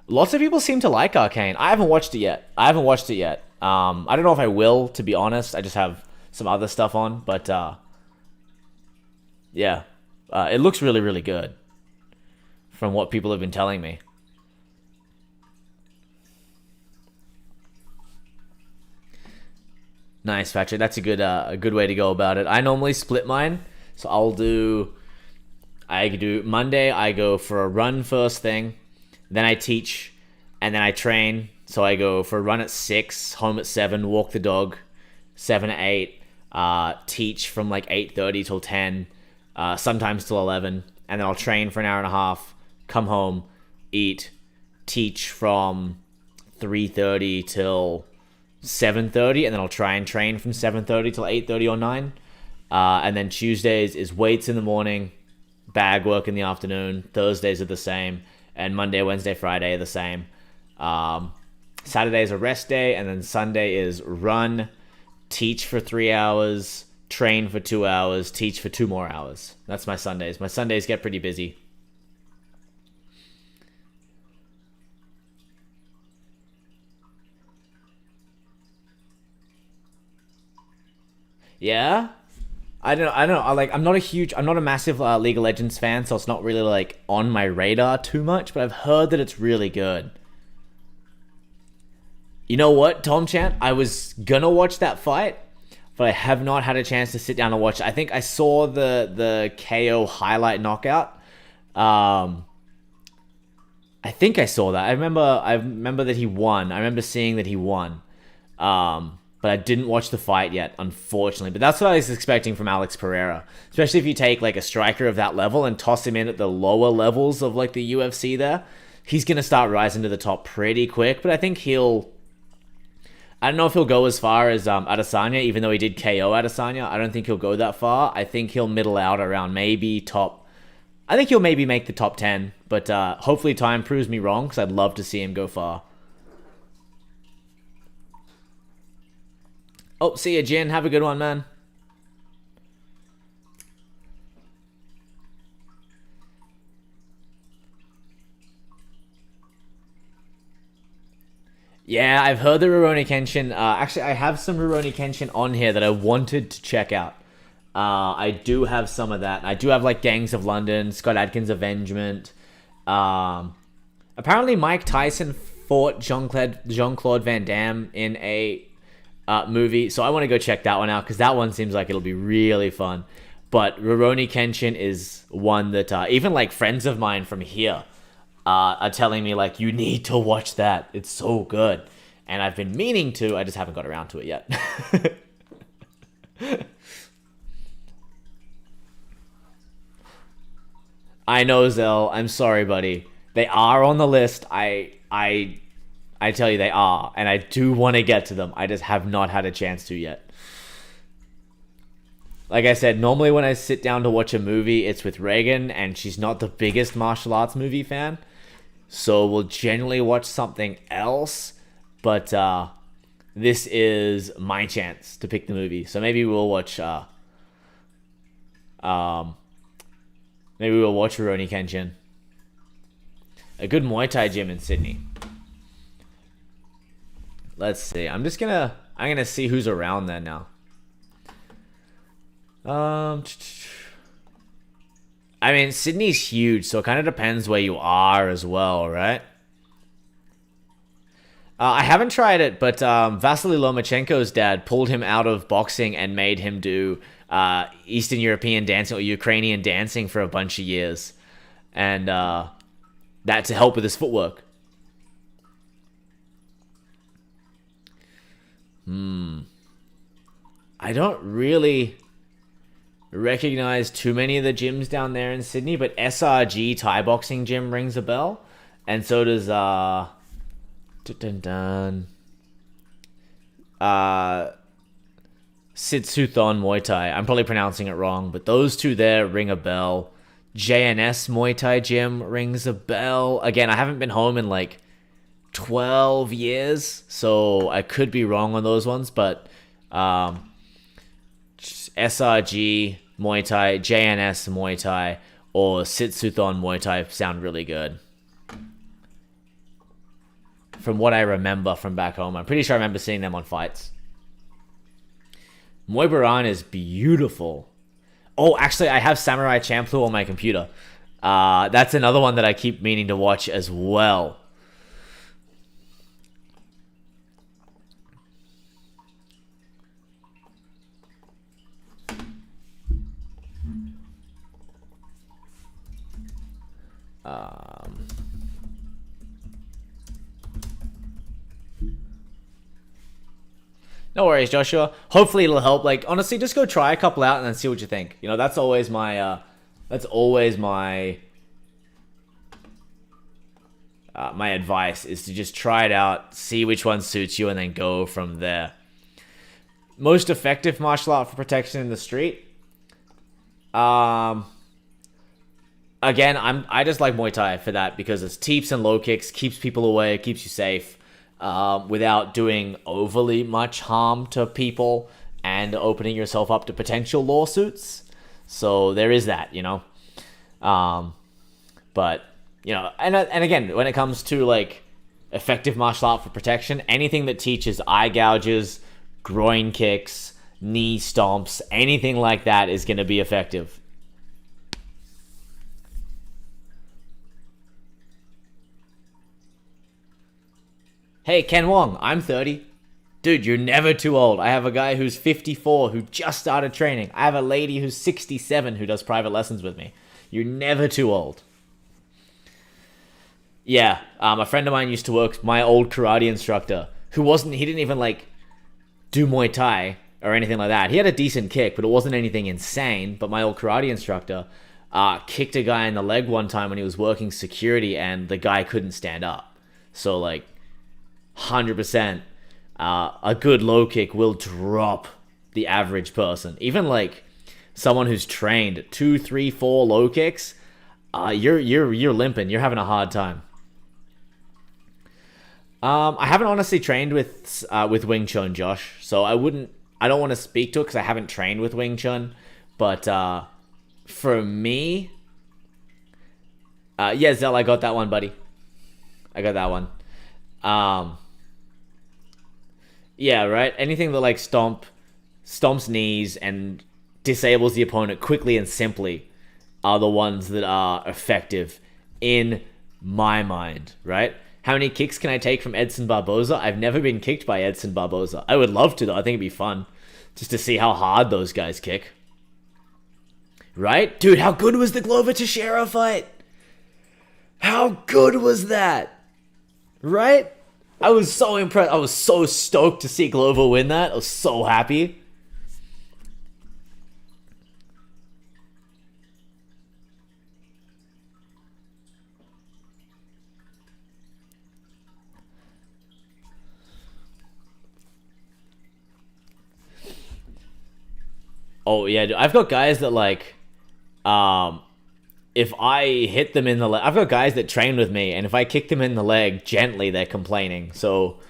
Lots of people seem to like Arcane. I haven't watched it yet. I don't know if I will, to be honest. I just have some other stuff on, but yeah. It looks really, really good from what people have been telling me. Nice, Patrick. That's a good way to go about it. I normally split mine, so I do Monday, I go for a run first thing, then I teach, and then I train. So I go for a run at 6, home at 7, walk the dog, 7 to 8, teach from like 8:30 till 10, sometimes till 11, and then I'll train for an hour and a half, come home, eat, teach from 3:30 till 7:30, and then I'll try and train from 7:30 till 8:30 or 9. And then Tuesdays is weights in the morning, bag work in the afternoon. Thursdays are the same, and Monday, Wednesday, Friday are the same. Saturday is a rest day, and then Sunday is run, teach for 3 hours, train for 2 hours, teach for 2 more hours. That's my Sundays. My Sundays get pretty busy. Yeah, I don't know. I'm not a massive League of Legends fan, so it's not really like on my radar too much. But I've heard that it's really good. You know what, Tom Chan? I was gonna watch that fight, but I have not had a chance to sit down and watch it. I think I saw the KO highlight knockout. I think I saw that. I remember that he won. I remember seeing that he won. but I didn't watch the fight yet, unfortunately. But that's what I was expecting from Alex Pereira, especially if you take like a striker of that level and toss him in at the lower levels of like the UFC there. He's going to start rising to the top pretty quick, but I think I don't know if he'll go as far as Adesanya, even though he did KO Adesanya. I don't think he'll go that far. I think he'll middle out around maybe top... I think he'll maybe make the top 10, but hopefully time proves me wrong, because I'd love to see him go far. Oh, see ya, Jin. Have a good one, man. Yeah, I've heard the Rurouni Kenshin. Actually, I have some Rurouni Kenshin on here that I wanted to check out. I do have some of that. I do have like Gangs of London, Scott Adkins' Avengement. Apparently, Mike Tyson fought Jean-Claude Van Damme in a movie, so I want to go check that one out because that one seems like it'll be really fun. But Rurouni Kenshin is one that even like friends of mine from here are telling me like, you need to watch that. It's so good. And I've been meaning to, I just haven't got around to it yet. I know, Zell. I'm sorry, buddy. They are on the list. I tell you they are, and I do want to get to them. I just have not had a chance to yet. Like I said, normally when I sit down to watch a movie, it's with Reagan, and she's not the biggest martial arts movie fan. So we'll generally watch something else, but this is my chance to pick the movie. So maybe we'll watch Rurouni Kenshin. A good Muay Thai gym in Sydney. Let's see. I'm gonna see who's around there now. I mean, Sydney's huge, so it kind of depends where you are as well, right? I haven't tried it, but Vasily Lomachenko's dad pulled him out of boxing and made him do Eastern European dancing or Ukrainian dancing for a bunch of years. And that to help with his footwork. I don't really recognize too many of the gyms down there in Sydney, but SRG Thai boxing gym rings a bell, and so does Sitsuthon Muay Thai. I'm probably pronouncing it wrong, but those two there ring a bell. JNS Muay Thai gym rings a bell. Again, I haven't been home in like 12 years, so I could be wrong on those ones, but SRG Muay Thai, JNS Muay Thai, or Sitsuthon Muay Thai sound really good. From what I remember from back home, I'm pretty sure I remember seeing them on fights. Muay Baran is beautiful. Oh, actually, I have Samurai Champloo on my computer. That's another one that I keep meaning to watch as well. No worries, Joshua. Hopefully it'll help. Like, honestly, just go try a couple out and then see what you think. You know, that's always my my advice is to just try it out, see which one suits you, and then go from there. Most effective martial art for protection in the street. Again, I just like Muay Thai for that because it's teeps and low kicks, keeps people away, keeps you safe, without doing overly much harm to people and opening yourself up to potential lawsuits. So there is that, you know. But you know, and again, when it comes to like effective martial art for protection, anything that teaches eye gouges, groin kicks, knee stomps, anything like that is going to be effective. Hey, Ken Wong, I'm 30. Dude, you're never too old. I have a guy who's 54 who just started training. I have a lady who's 67 who does private lessons with me. You're never too old. Yeah, a friend of mine used to work, my old karate instructor, he didn't even like, do Muay Thai or anything like that. He had a decent kick, but it wasn't anything insane. But my old karate instructor kicked a guy in the leg one time when he was working security, and the guy couldn't stand up. So, like, 100%, a good low kick will drop the average person. Even, like, someone who's trained 2, 3, 4 low kicks, you're limping. You're having a hard time. I haven't honestly trained with Wing Chun, Josh. So I don't want to speak to it because I haven't trained with Wing Chun. But for me, yeah, Zell, I got that one, buddy. I got that one. Yeah, right. Anything that like stomps knees and disables the opponent quickly and simply are the ones that are effective in my mind, right? How many kicks can I take from Edson Barboza? I've never been kicked by Edson Barboza. I would love to, though. I think it'd be fun just to see how hard those guys kick. Right? Dude, how good was the Glover Teixeira fight? How good was that? Right? I was so impressed. I was so stoked to see Glover win that. I was so happy. Oh, yeah, dude. I've got guys that, like, if I hit them in the leg, I've got guys that train with me, and if I kick them in the leg gently, they're complaining. So,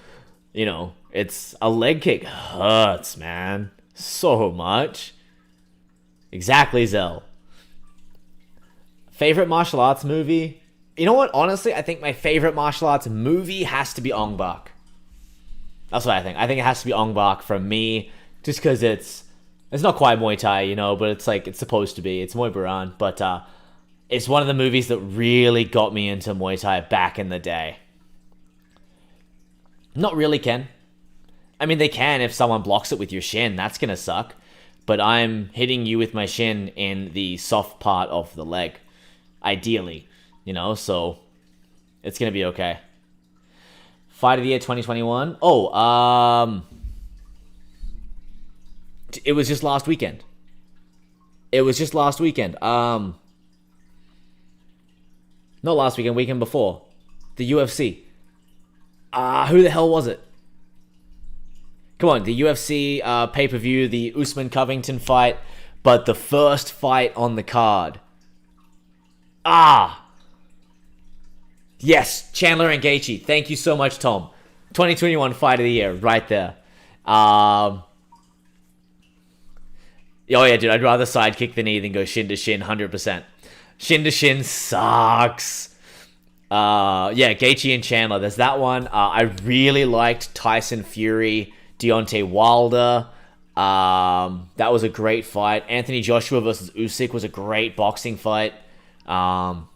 you know, it's a leg kick hurts, man. So much. Exactly, Zell. Favorite martial arts movie? You know what? Honestly, I think my favorite martial arts movie has to be Ong Bak. That's what I think. I think it has to be Ong Bak from me, just because it's not quite Muay Thai, you know, but it's like it's supposed to be. It's Muay Buran, but it's one of the movies that really got me into Muay Thai back in the day. Not really, Ken. I mean, they can if someone blocks it with your shin. That's gonna suck. But I'm hitting you with my shin in the soft part of the leg, ideally, you know, so it's gonna be okay. Fight of the Year 2021. It was just last weekend. Not last weekend, weekend before. The UFC. Who the hell was it? Come on, the UFC pay-per-view, the Usman Covington fight, but the first fight on the card. Yes, Chandler and Gaethje. Thank you so much, Tom. 2021 Fight of the Year, right there. Oh yeah, dude, I'd rather sidekick the knee than go shin to shin, 100%. Shin to shin sucks. Yeah, Gaethje and Chandler, there's that one. I really liked Tyson Fury, Deontay Wilder. That was a great fight. Anthony Joshua versus Usyk was a great boxing fight. Oh,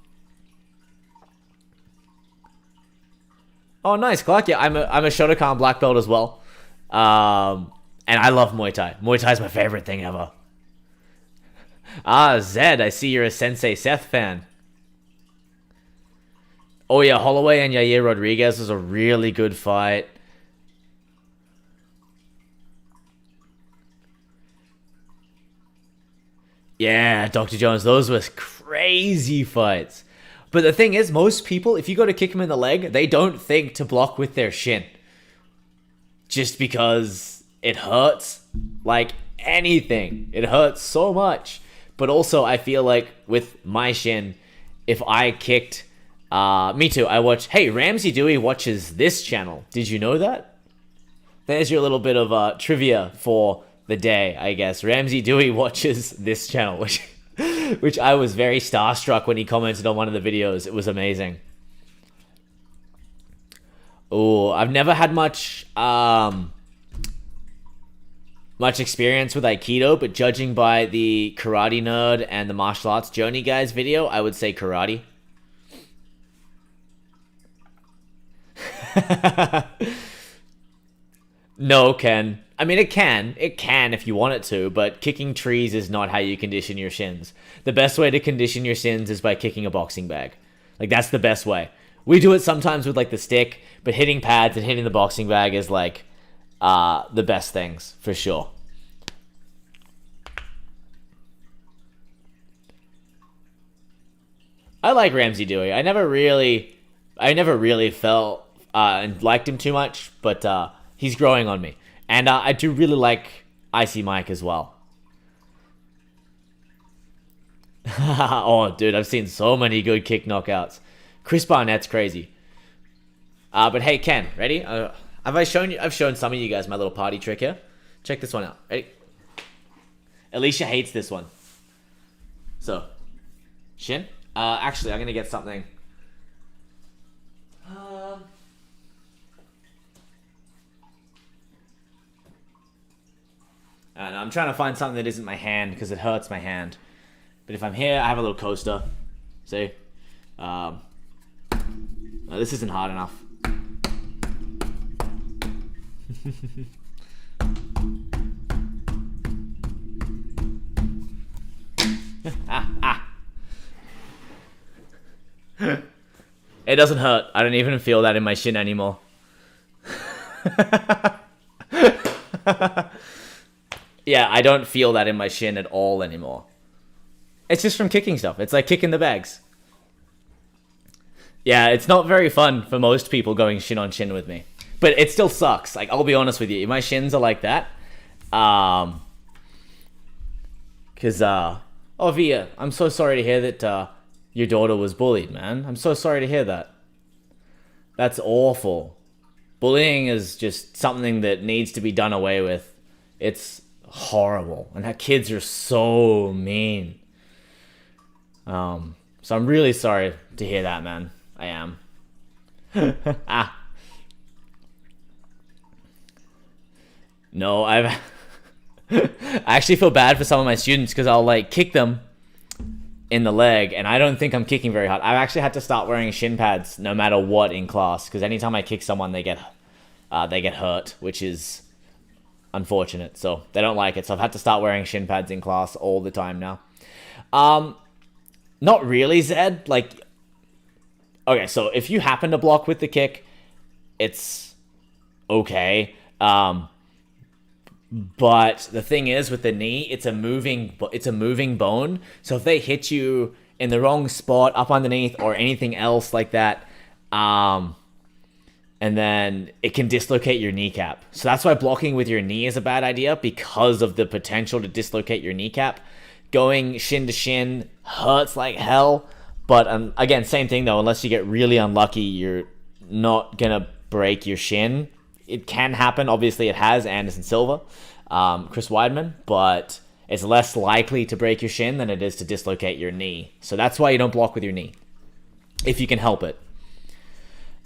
nice, Clark. Yeah, I'm a Shotokan black belt as well. And I love Muay Thai. Muay Thai is my favorite thing ever. Zed, I see you're a Sensei Seth fan. Oh yeah, Holloway and Yair Rodriguez was a really good fight. Yeah, Dr. Jones, those were crazy fights. But the thing is, most people, if you go to kick them in the leg, they don't think to block with their shin. Just because it hurts like anything. It hurts so much. But also, I feel like with my shin, if I kicked... me too, I watch... Hey, Ramsey Dewey watches this channel. Did you know that? There's your little bit of trivia for the day, I guess. Ramsey Dewey watches this channel, which I was very starstruck when he commented on one of the videos. It was amazing. Oh, I've never had much experience with Aikido, but judging by the Karate Nerd and the Martial Arts Journey guys video, I would say karate. No, Ken. I mean, it can if you want it to, but kicking trees is not how you condition your shins. The best way to condition your shins is by kicking a boxing bag. Like, that's the best way. We do it sometimes with, like, the stick, but hitting pads and hitting the boxing bag is, like, the best things for sure. I like Ramsey Dewey. I never really felt and liked him too much, but he's growing on me, and I do really like Icy Mike as well. Oh, dude, I've seen so many good kick knockouts. Chris Barnett's crazy. But hey, Ken, ready? I've shown some of you guys my little party trick here. Check this one out. Ready? Alicia hates this one. So, shin. Actually, I'm gonna get something. And I'm trying to find something that isn't my hand because it hurts my hand. But if I'm here, I have a little coaster. See? No, this isn't hard enough. It doesn't hurt. I don't even feel that in my shin anymore. Yeah, I don't feel that in my shin at all anymore. It's just from kicking stuff. It's like kicking the bags. Yeah, it's not very fun for most people going shin on shin with me. But it still sucks. Like, I'll be honest with you. My shins are like that. Oh, Via, I'm so sorry to hear that your daughter was bullied, man. I'm so sorry to hear that. That's awful. Bullying is just something that needs to be done away with. It's horrible. And that kids are so mean. So I'm really sorry to hear that, man. I am. No, I actually feel bad for some of my students because I'll like kick them in the leg and I don't think I'm kicking very hard. I've actually had to start wearing shin pads no matter what in class because anytime I kick someone they get hurt, which is unfortunate. So they don't like it. So I've had to start wearing shin pads in class all the time now. Not really, Zed. Like, okay, so if you happen to block with the kick, it's okay. But the thing is, with the knee, it's a moving bone. So if they hit you in the wrong spot, up underneath, or anything else like that, and then it can dislocate your kneecap. So that's why blocking with your knee is a bad idea, because of the potential to dislocate your kneecap. Going shin to shin hurts like hell. But again, same thing though. Unless you get really unlucky, you're not gonna break your shin. It can happen. Obviously, it has. Anderson Silva, Chris Weidman, but it's less likely to break your shin than it is to dislocate your knee. So that's why you don't block with your knee, if you can help it.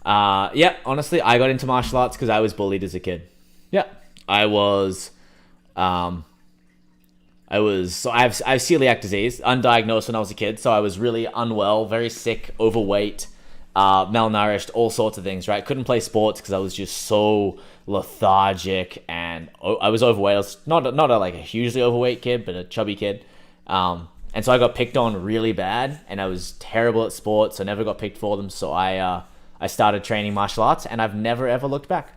Yeah, honestly, I got into martial arts because I was bullied as a kid. Yeah, I was. So I have celiac disease, undiagnosed when I was a kid. So I was really unwell, very sick, overweight, malnourished, all sorts of things, right? Couldn't play sports because I was just so lethargic and I was overweight. I was not like a hugely overweight kid, but a chubby kid. And so I got picked on really bad and I was terrible at sports. So I never got picked for them. So I started training martial arts and I've never ever looked back.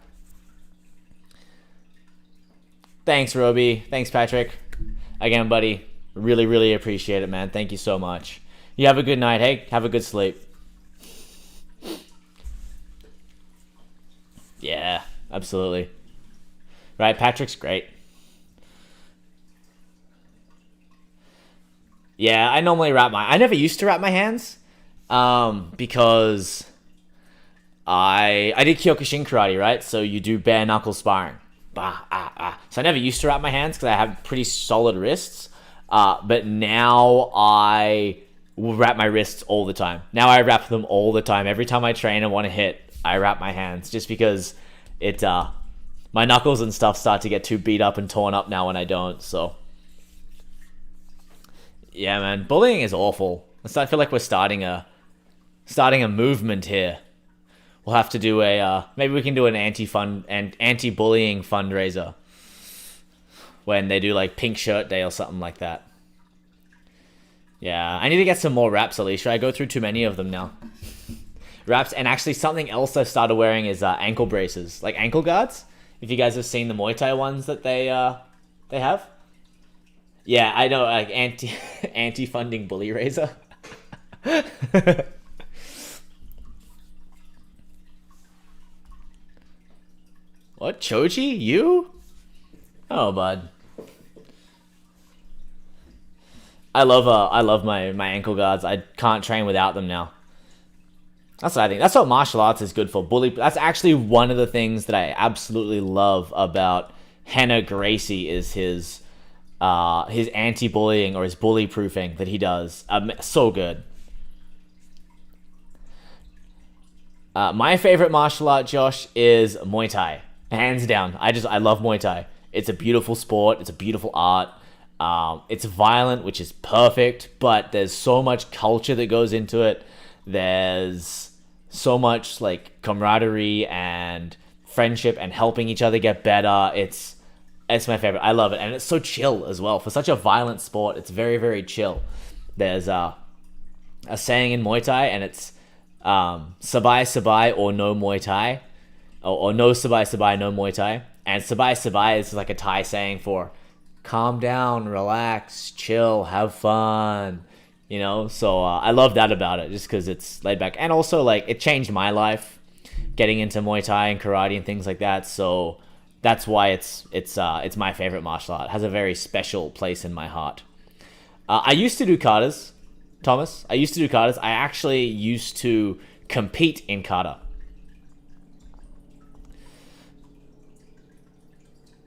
Thanks, Roby. Thanks, Patrick. Again, buddy, really, really appreciate it, man. Thank you so much. You have a good night, hey? Have a good sleep. Yeah, absolutely. Right, Patrick's great. Yeah, I normally I never used to wrap my hands, because I did Kyokushin karate, right? So you do bare knuckle sparring. So I never used to wrap my hands because I have pretty solid wrists. But now I will wrap my wrists all the time. Now I wrap them all the time. Every time I train and want to hit, I wrap my hands just because my knuckles and stuff start to get too beat up and torn up now when I don't. So yeah, man, bullying is awful. I feel like we're starting a movement here. We'll have to do maybe we can do an anti-bullying fundraiser when they do like Pink Shirt Day or something like that. Yeah, I need to get some more wraps, Alicia. I go through too many of them now. Wraps, and actually something else I've started wearing is ankle braces, like ankle guards. If you guys have seen the Muay Thai ones that they have. Yeah, I know, like anti funding bully raiser. What, Choji? You? Oh, bud. I love my ankle guards. I can't train without them now. That's what I think. That's what martial arts is good for. That's actually one of the things that I absolutely love about Henna Gracie is his anti-bullying or his bully proofing that he does. So good. My favorite martial art, Josh, is Muay Thai. Hands down. I love Muay Thai. It's a beautiful sport. It's a beautiful art. It's violent, which is perfect, but there's so much culture that goes into it. There's so much like camaraderie and friendship and helping each other get better. It's my favorite. I love it, and it's so chill as well for such a violent sport. It's very, very chill. There's a saying in Muay Thai, and it's sabai sabai or no Muay Thai, or no sabai sabai no Muay Thai. And sabai sabai is like a Thai saying for calm down, relax, chill, have fun. So I love that about it, just because it's laid back, and also like it changed my life, getting into Muay Thai and karate and things like that. So that's why it's my favorite martial art. It has a very special place in my heart. I used to do katas, Thomas. I used to do katas. I actually used to compete in kata.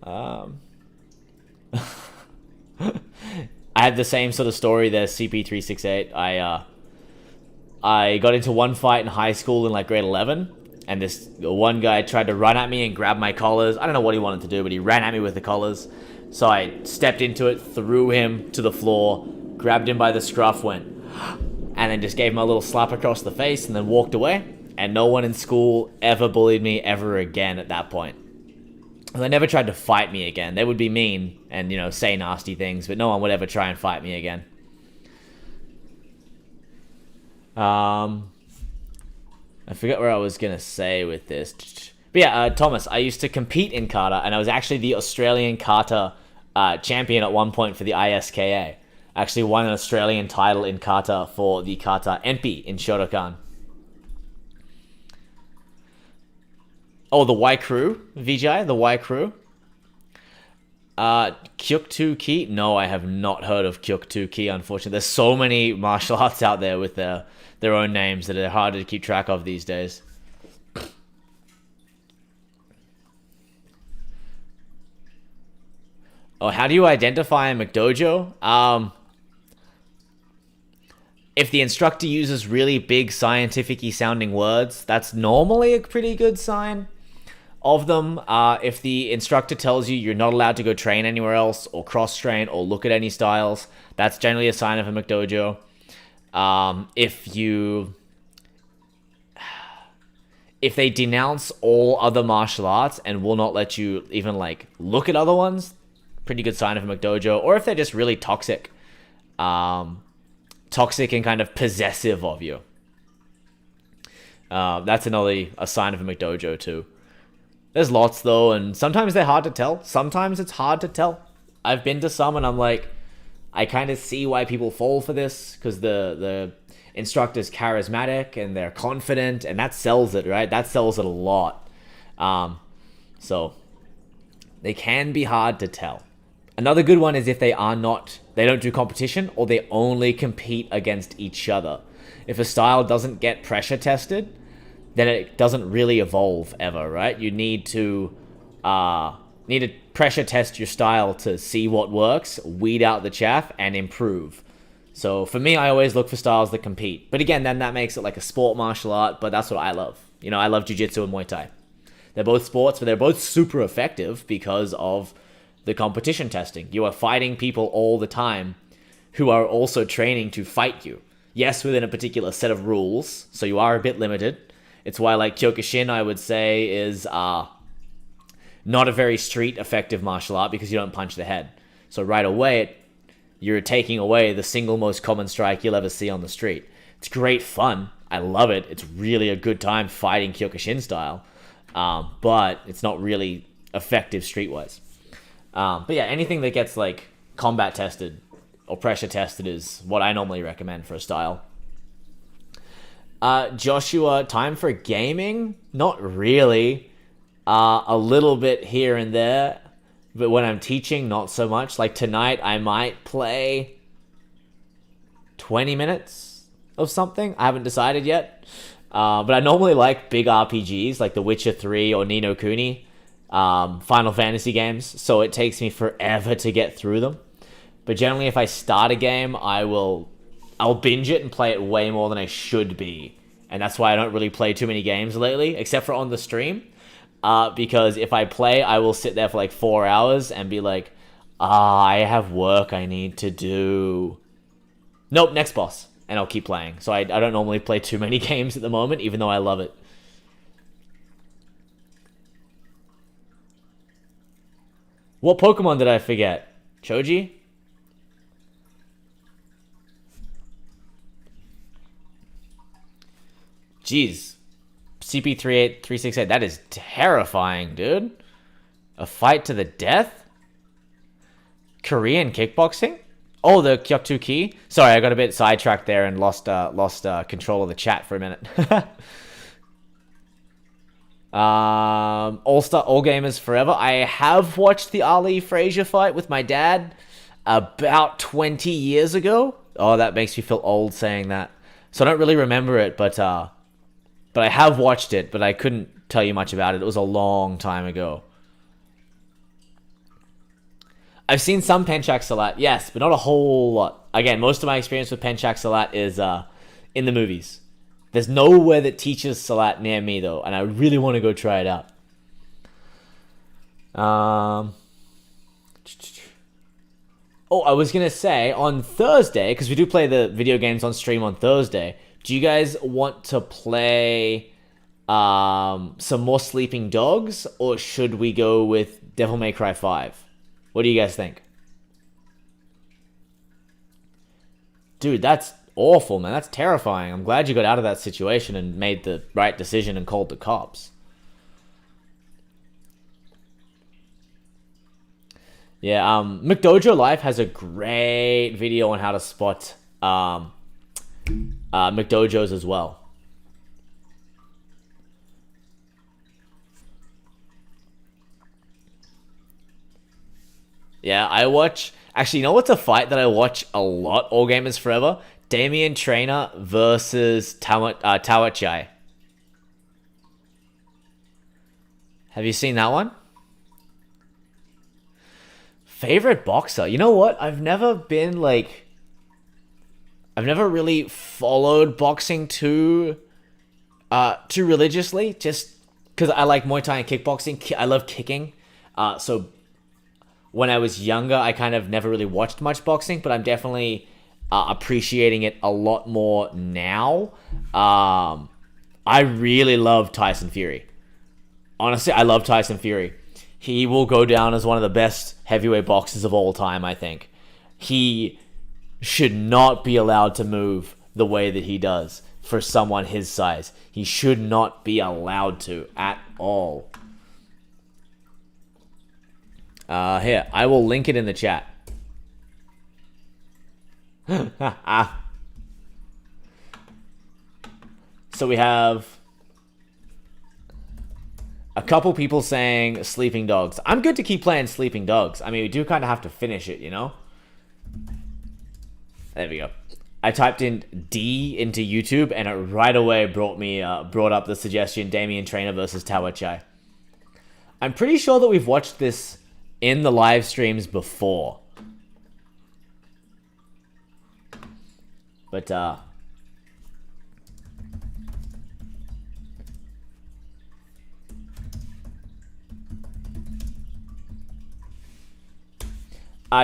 I had the same sort of story there, CP368. I got into one fight in high school in like grade 11, and this one guy tried to run at me and grab my collars. I don't know what he wanted to do, but he ran at me with the collars. So I stepped into it, threw him to the floor, grabbed him by the scruff, went, and then just gave him a little slap across the face and then walked away. And no one in school ever bullied me ever again at that point. They never tried to fight me again. They would be mean and, say nasty things, but no one would ever try and fight me again. I forget where I was going to say with this. But yeah, Thomas, I used to compete in kata, and I was actually the Australian kata champion at one point for the ISKA. I actually won an Australian title in kata for the kata Empi in Shotokan. Oh, the Y Crew, Vijay, the Y Crew. Kyuktu Ki? No, I have not heard of Kyuktu Ki, unfortunately. There's so many martial arts out there with their own names that are harder to keep track of these days. Oh, how do you identify a McDojo? If the instructor uses really big scientific-y sounding words, that's normally a pretty good sign of them. If the instructor tells you you're not allowed to go train anywhere else or cross-train or look at any styles, that's generally a sign of a McDojo. If they denounce all other martial arts and will not let you even like look at other ones, pretty good sign of a McDojo. Or if they're just really toxic and kind of possessive of you, that's a sign of a McDojo too. There's lots though, and sometimes they're hard to tell. Sometimes it's hard to tell. I've been to some and I'm like, I kind of see why people fall for this, because the instructor's charismatic and they're confident, and that sells it, right? That sells it a lot. So they can be hard to tell. Another good one is if they don't do competition, or they only compete against each other. If a style doesn't get pressure tested, then it doesn't really evolve ever, right? You need to pressure test your style to see what works, weed out the chaff, and improve. So for me, I always look for styles that compete. But again, then that makes it like a sport martial art, but that's what I love. I love Jiu-Jitsu and Muay Thai. They're both sports, but they're both super effective because of the competition testing. You are fighting people all the time who are also training to fight you. Yes, within a particular set of rules, so you are a bit limited. It's why like Kyokushin, I would say, is not a very street effective martial art because you don't punch the head. So right away, you're taking away the single most common strike you'll ever see on the street. It's great fun. I love it. It's really a good time fighting Kyokushin style. But it's not really effective streetwise. But yeah, anything that gets like combat tested or pressure tested is what I normally recommend for a style. Joshua, time for gaming? Not really. A little bit here and there, but when I'm teaching, not so much. Like tonight, I might play 20 minutes of something. I haven't decided yet. But I normally like big RPGs like The Witcher 3 or Ni no Kuni, Final Fantasy games, so it takes me forever to get through them. But generally, if I start a game, I'll binge it and play it way more than I should be. And that's why I don't really play too many games lately, except for on the stream. Because if I play, I will sit there for like 4 hours and be like, I have work I need to do. Nope, next boss. And I'll keep playing. So I don't normally play too many games at the moment, even though I love it. What Pokemon did I forget? Choji? Jeez. CP38368. That is terrifying, dude. A fight to the death? Korean kickboxing? Oh, the Kyoktu Ki? Sorry, I got a bit sidetracked there and lost control of the chat for a minute. All Gamers Forever. I have watched the Ali Frazier fight with my dad about 20 years ago. Oh, that makes me feel old saying that. So I don't really remember it, but I have watched it, but I couldn't tell you much about it. It was a long time ago. I've seen some Penchak Salat, yes, but not a whole lot. Again, most of my experience with Penchak Salat is in the movies. There's nowhere that teaches Salat near me, though, and I really want to go try it out. Oh, I was going to say, on Thursday, because we do play the video games on stream on Thursday, do you guys want to play some more Sleeping Dogs, or should we go with Devil May Cry 5? What do you guys think? Dude, that's awful, man. That's terrifying. I'm glad you got out of that situation and made the right decision and called the cops. Yeah, McDojo Life has a great video on how to spot McDojos as well. Yeah, I watch... Actually, you know what's a fight that I watch a lot, All Gamers Forever? Damian Trainer versus Tawachai. Have you seen that one? Favorite boxer? You know what? I've never really followed boxing too religiously, just because I like Muay Thai and kickboxing. I love kicking. So when I was younger, I kind of never really watched much boxing, but I'm definitely appreciating it a lot more now. I really love Tyson Fury. Honestly, I love Tyson Fury. He will go down as one of the best heavyweight boxers of all time, I think. He should not be allowed to move the way that he does for someone his size. He should not be allowed to at all. Here, I will link it in the chat. So we have a couple people saying Sleeping Dogs. I'm good to keep playing Sleeping Dogs. I mean, we do kind of have to finish it, you know? There we go. I typed in D into YouTube, and it right away brought up the suggestion Damian Trainer versus Tawachai. I'm pretty sure that we've watched this in the live streams before. But,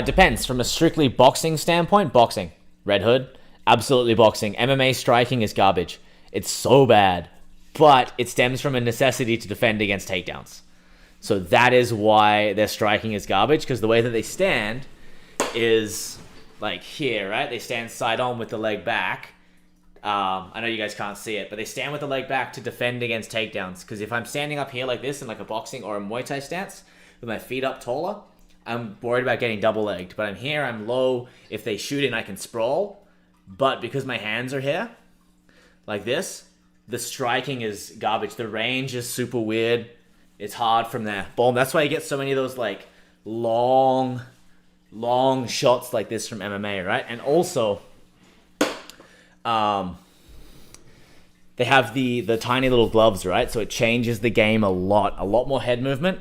depends. From a strictly boxing standpoint, boxing. Red Hood, absolutely boxing. MMA striking is garbage. It's so bad. But it stems from a necessity to defend against takedowns. So that is why their striking is garbage, because the way that they stand is like here, right? They stand side on with the leg back. I know you guys can't see it, but they stand with the leg back to defend against takedowns. Because if I'm standing up here like this in like a boxing or a Muay Thai stance, with my feet up taller, I'm worried about getting double legged. But I'm here, I'm low. If they shoot in, I can sprawl. But because my hands are here, like this, the striking is garbage. The range is super weird. It's hard from there. Boom. That's why you get so many of those like long shots like this from MMA, right? And also, they have the tiny little gloves, right? So it changes the game a lot more head movement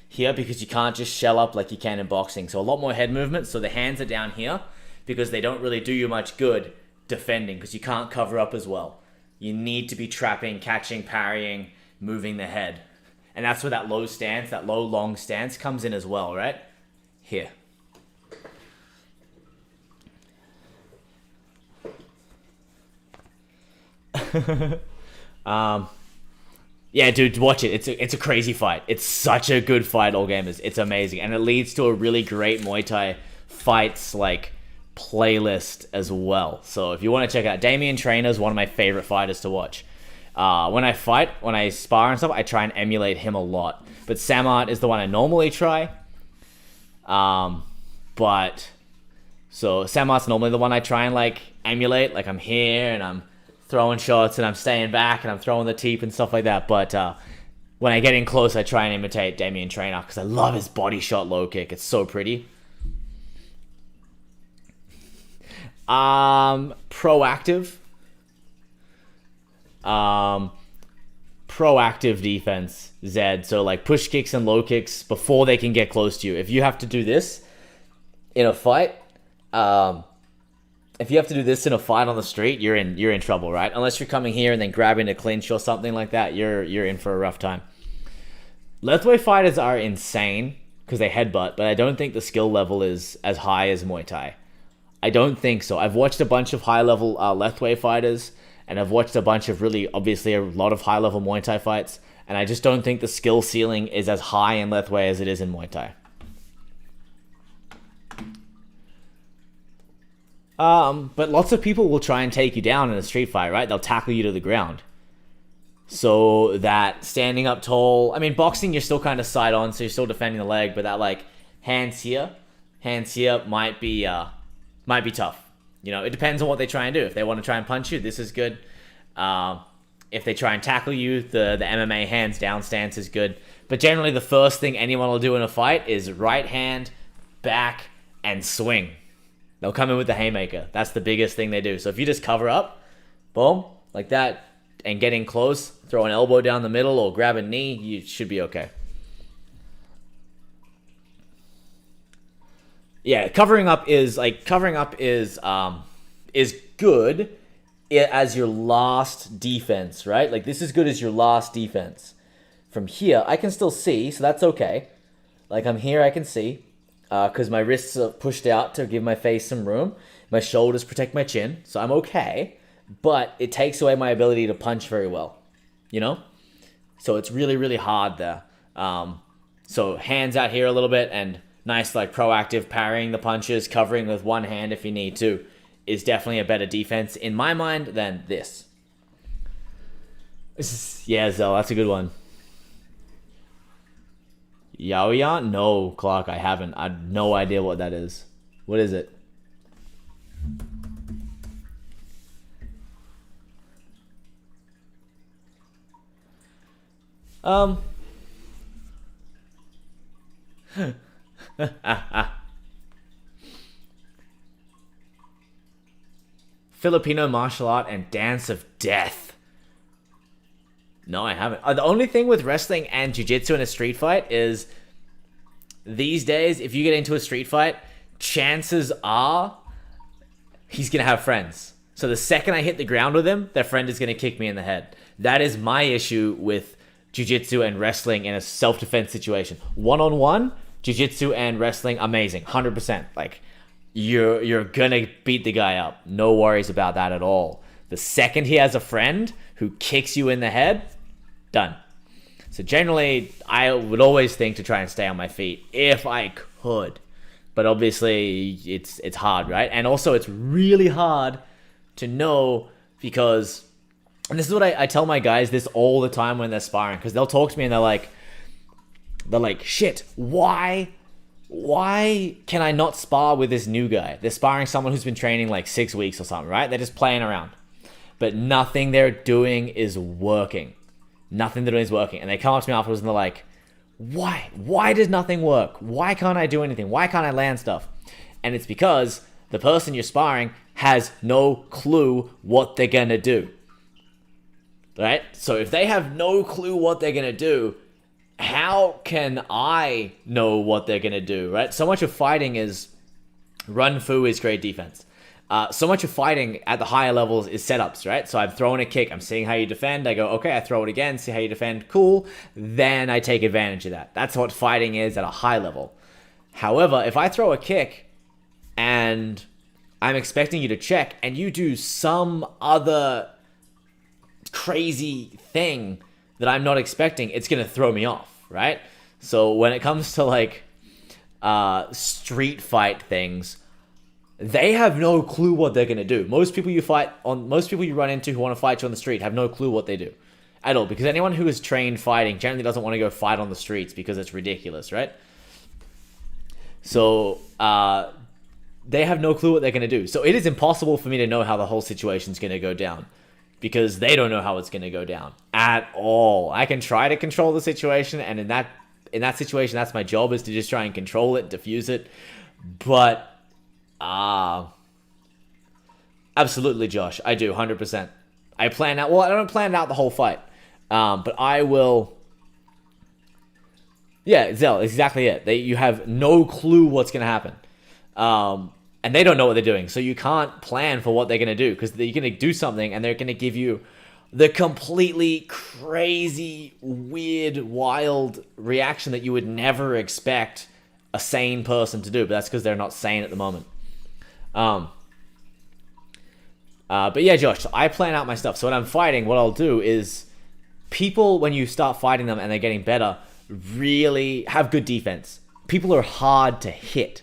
here because you can't just shell up like you can in boxing. So a lot more head movement. So the hands are down here because they don't really do you much good defending because you can't cover up as well. You need to be trapping, catching, parrying, moving the head. And that's where that low stance, that low long stance comes in as well, right? Here. Yeah, dude, watch it. It's a crazy fight. It's such a good fight, all gamers. It's amazing, and it leads to a really great Muay Thai fights like playlist as well. So if you want to check out, Damian Trainer is one of my favorite fighters to watch. When I spar and stuff, I try and emulate him a lot. But Samart is the one I normally try. So Samart's normally the one I try and like emulate. Like I'm here and I'm throwing shots and I'm staying back and I'm throwing the teep and stuff like that. But when I get in close, I try and imitate Damian Trainer because I love his body shot low kick. It's so pretty. Proactive defense, Zed. So like push kicks and low kicks before they can get close to you. If you have to do this in a fight, on the street, you're in trouble, right? Unless you're coming here and then grabbing a clinch or something like that, you're in for a rough time. Lethwei fighters are insane because they headbutt, but I don't think the skill level is as high as Muay Thai. I don't think so. I've watched a bunch of high-level Lethwei fighters, and I've watched a bunch of obviously a lot of high-level Muay Thai fights, and I just don't think the skill ceiling is as high in Lethwei as it is in Muay Thai. But lots of people will try and take you down in a street fight, right? They'll tackle you to the ground. So that standing up tall, I mean, boxing, you're still kind of side on, so you're still defending the leg, but that like hands here might be tough. You know, it depends on what they try and do. If they want to try and punch you, this is good. If they try and tackle you, the MMA hands down stance is good. But generally, the first thing anyone will do in a fight is right hand, back, and swing. They'll come in with the haymaker. That's the biggest thing they do. So if you just cover up, boom, like that, and get in close, throw an elbow down the middle or grab a knee, you should be okay. Yeah, covering up is good as your last defense, right? Like this is good as your last defense. From here, I can still see, so that's okay. Like I'm here, I can see. Because my wrists are pushed out to give my face some room. My shoulders protect my chin, so I'm okay. But it takes away my ability to punch very well, you know? So it's really, really hard there. So hands out here a little bit and nice like proactive parrying the punches, covering with one hand if you need to, is definitely a better defense in my mind than this. Yeah, Zell, that's a good one. Yaoya? No, Clark, I haven't. I have no idea what that is. What is it? Filipino martial art and dance of death. No, I haven't. The only thing with wrestling and jiu-jitsu in a street fight is these days, if you get into a street fight, chances are he's going to have friends. So the second I hit the ground with him, their friend is going to kick me in the head. That is my issue with jiu-jitsu and wrestling in a self-defense situation. One-on-one, jiu-jitsu and wrestling, amazing. 100%. Like, you're going to beat the guy up. No worries about that at all. The second he has a friend who kicks you in the head, done. So generally, I would always think to try and stay on my feet if I could. But obviously, it's hard, right? And also, it's really hard to know because... And this is what I tell my guys this all the time when they're sparring. Because they'll talk to me and they're like, They're like, shit, why can I not spar with this new guy? They're sparring someone who's been training like 6 weeks or something, right? They're just playing around. But nothing they're doing is working. Nothing they're doing is working. And they come up to me afterwards and they're like, why? Why does nothing work? Why can't I do anything? Why can't I land stuff? And it's because the person you're sparring has no clue what they're going to do. Right? So if they have no clue what they're going to do, how can I know what they're going to do, right? So much of fighting is run fu is great defense. So much of fighting at the higher levels is setups, right? So I'm throwing a kick. I'm seeing how you defend. I go, okay, I throw it again, see how you defend. Cool. Then I take advantage of that. That's what fighting is at a high level. However, if I throw a kick and I'm expecting you to check and you do some other crazy thing that I'm not expecting, it's going to throw me off, right? So when it comes to like street fight things, they have no clue what they're going to do. Most people you run into who want to fight you on the street have no clue what they do at all, because anyone who is trained fighting generally doesn't want to go fight on the streets because it's ridiculous, right? So they have no clue what they're going to do. So it is impossible for me to know how the whole situation's going to go down, because they don't know how it's going to go down at all. I can try to control the situation, and in that situation, that's my job, is to just try and control it, diffuse it. But absolutely, Josh, I do 100%. I plan out. Well, I don't plan out the whole fight, but I will. Yeah, Zell, exactly it. You have no clue what's going to happen. And they don't know what they're doing. So you can't plan for what they're going to do, because you're going to do something and they're going to give you the completely crazy, weird, wild reaction that you would never expect a sane person to do. But that's because they're not sane at the moment. But yeah, Josh, so I plan out my stuff. So when I'm fighting, what I'll do is people, when you start fighting them and they're getting better, really have good defense. People are hard to hit.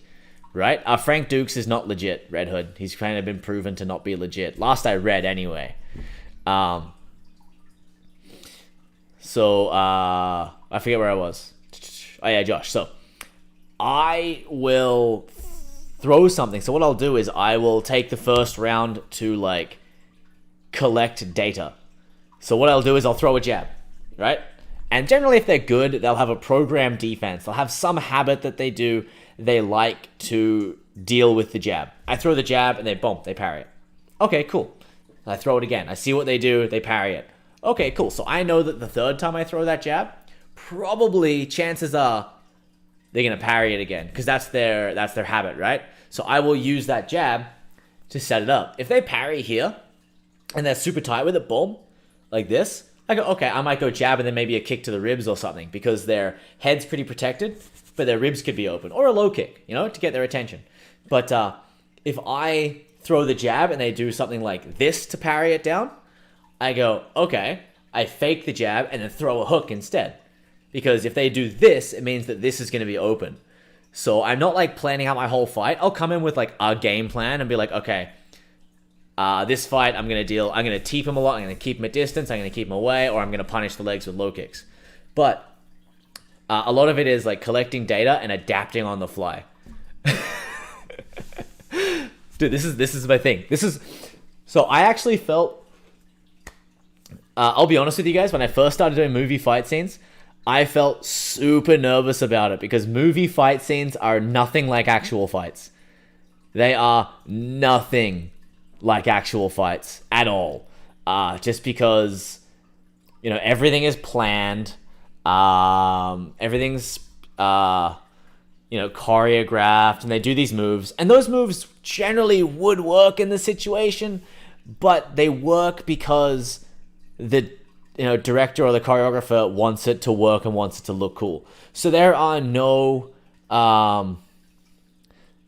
Right? Frank Dukes is not legit, Red Hood. He's kind of been proven to not be legit. Last I read, anyway. I forget where I was. Oh, yeah, Josh. So, I will throw something. So, what I'll do is I will take the first round to, like, collect data. So, what I'll do is I'll throw a jab. Right? And generally, if they're good, they'll have a programmed defense. They'll have some habit that they do. They like to deal with the jab. I throw the jab and they parry it. Okay, cool. I throw it again. I see what they do. They parry it. Okay, cool. So I know that the third time I throw that jab, probably chances are they're going to parry it again, because that's their habit, right? So I will use that jab to set it up. If they parry here and they're super tight with it, boom, like this, I go, okay, I might go jab and then maybe a kick to the ribs or something, because their head's pretty protected, but their ribs could be open, or a low kick, to get their attention. But if I throw the jab and they do something like this to parry it down, I go, okay, I fake the jab and then throw a hook instead. Because if they do this, it means that this is going to be open. So I'm not like planning out my whole fight. I'll come in with like a game plan and be like, okay, this fight I'm going to teep him a lot, I'm going to keep him at distance, I'm going to keep him away, or I'm going to punish the legs with low kicks. But a lot of it is like collecting data and adapting on the fly. Dude, this is my thing. So I actually felt, I'll be honest with you guys, when I first started doing movie fight scenes, I felt super nervous about it, because movie fight scenes are nothing like actual fights. They are nothing like actual fights at all. Just because, everything is planned. Everything's choreographed, and they do these moves, and those moves generally would work in the situation, but they work because the director or the choreographer wants it to work and wants it to look cool. So there are no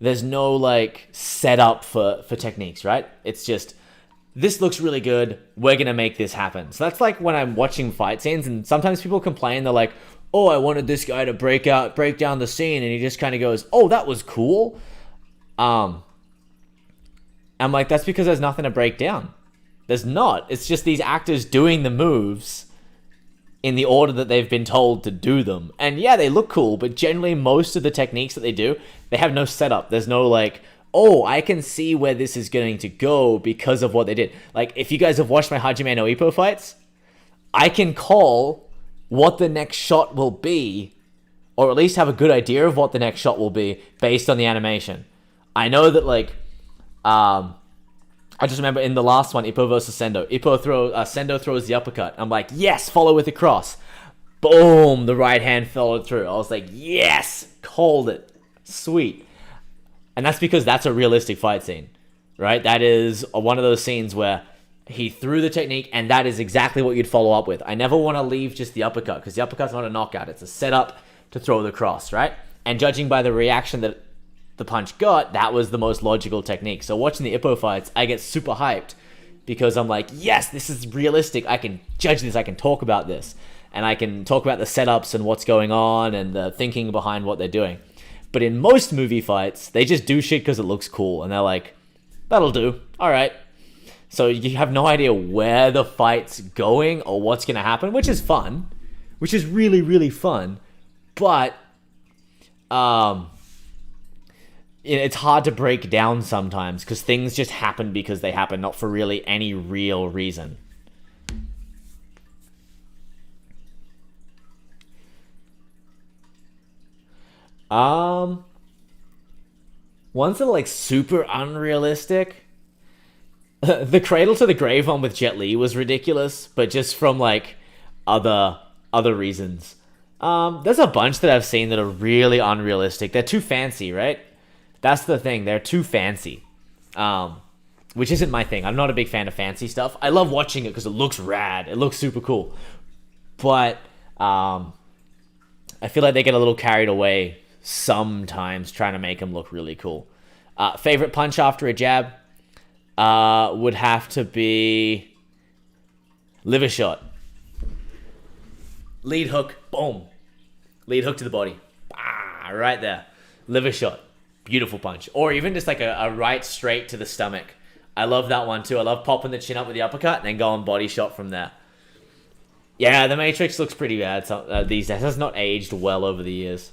there's no like setup for techniques, right? It's just, this looks really good, we're gonna make this happen. So that's like when I'm watching fight scenes, and sometimes people complain, they're like, oh, I wanted this guy to break down the scene, and he just kind of goes, oh, that was cool. I'm like, that's because there's nothing to break down. There's not. It's just these actors doing the moves in the order that they've been told to do them. And yeah, they look cool, but generally most of the techniques that they do, they have no setup. There's no like, oh, I can see where this is going to go because of what they did. Like, if you guys have watched my Hajime no Ippo fights, I can call what the next shot will be, or at least have a good idea of what the next shot will be based on the animation. I know that, like, I just remember in the last one, Ippo versus Sendo. Sendo throws the uppercut. I'm like, yes, follow with the cross. Boom, the right hand followed through. I was like, yes, called it. Sweet. And that's because that's a realistic fight scene, right? That is one of those scenes where he threw the technique, and that is exactly what you'd follow up with. I never want to leave just the uppercut, because the uppercut's not a knockout. It's a setup to throw the cross, right? And judging by the reaction that the punch got, that was the most logical technique. So watching the Ippo fights, I get super hyped because I'm like, yes, this is realistic. I can judge this. I can talk about this. And I can talk about the setups and what's going on and the thinking behind what they're doing. But in most movie fights, they just do shit because it looks cool. And they're like, that'll do. All right. So you have no idea where the fight's going or what's going to happen, which is fun. Which is really, really fun. But it's hard to break down sometimes because things just happen because they happen, not for really any real reason. Ones that are like super unrealistic. The Cradle to the Grave one with Jet Li was ridiculous, but just from like other reasons. There's a bunch that I've seen that are really unrealistic. They're too fancy, right? That's the thing. They're too fancy. Which isn't my thing. I'm not a big fan of fancy stuff. I love watching it because it looks rad. It looks super cool. But I feel like they get a little carried away sometimes trying to make them look really cool. Favorite punch after a jab would have to be liver shot. Lead hook, boom. Lead hook to the body. Bah, right there. Liver shot. Beautiful punch. Or even just like a right straight to the stomach. I love that one too. I love popping the chin up with the uppercut and then going body shot from there. Yeah, the Matrix looks pretty bad these days. It has not aged well over the years.